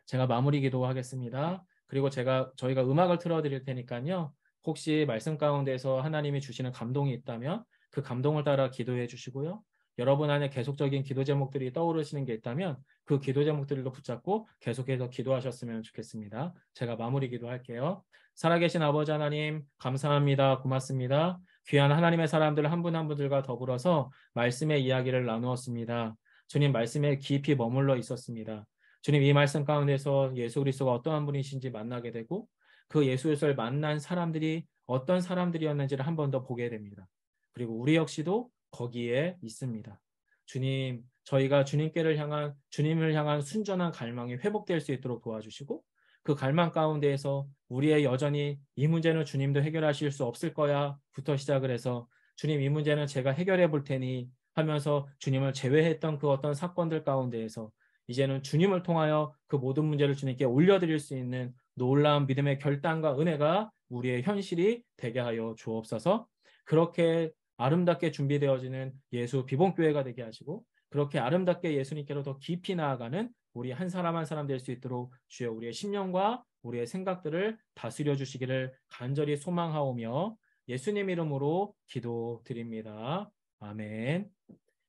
제가 마무리 기도하겠습니다. 그리고 저희가 음악을 틀어드릴 테니까요. 혹시 말씀 가운데서 하나님이 주시는 감동이 있다면 그 감동을 따라 기도해 주시고요. 여러분 안에 계속적인 기도 제목들이 떠오르시는 게 있다면 그 기도 제목들로 붙잡고 계속해서 기도하셨으면 좋겠습니다. 제가 마무리 기도할게요. 살아계신 아버지 하나님 감사합니다. 고맙습니다. 귀한 하나님의 사람들 한 분 한 분들과 더불어서 말씀의 이야기를 나누었습니다. 주님 말씀에 깊이 머물러 있었습니다. 주님 이 말씀 가운데서 예수 그리스도가 어떠한 분이신지 만나게 되고 그 예수 그리스도를 만난 사람들이 어떤 사람들이었는지를 한 번 더 보게 됩니다. 그리고 우리 역시도 거기에 있습니다. 주님, 저희가 주님을 향한 순전한 갈망이 회복될 수 있도록 도와주시고 그 갈망 가운데에서 우리의 여전히 이 문제는 주님도 해결하실 수 없을 거야 부터 시작을 해서 주님 이 문제는 제가 해결해 볼 테니 하면서 주님을 제외했던 그 어떤 사건들 가운데에서 이제는 주님을 통하여 그 모든 문제를 주님께 올려드릴 수 있는 놀라운 믿음의 결단과 은혜가 우리의 현실이 되게 하여 주옵소서. 그렇게 아름답게 준비되어지는 예수 비봉교회가 되게 하시고 그렇게 아름답게 예수님께로 더 깊이 나아가는 우리 한 사람 한 사람 될 수 있도록 주여 우리의 심령과 우리의 생각들을 다스려 주시기를 간절히 소망하오며 예수님 이름으로 기도드립니다. 아멘.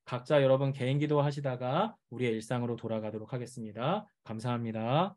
각자 여러분 개인 기도하시다가 우리의 일상으로 돌아가도록 하겠습니다. 감사합니다.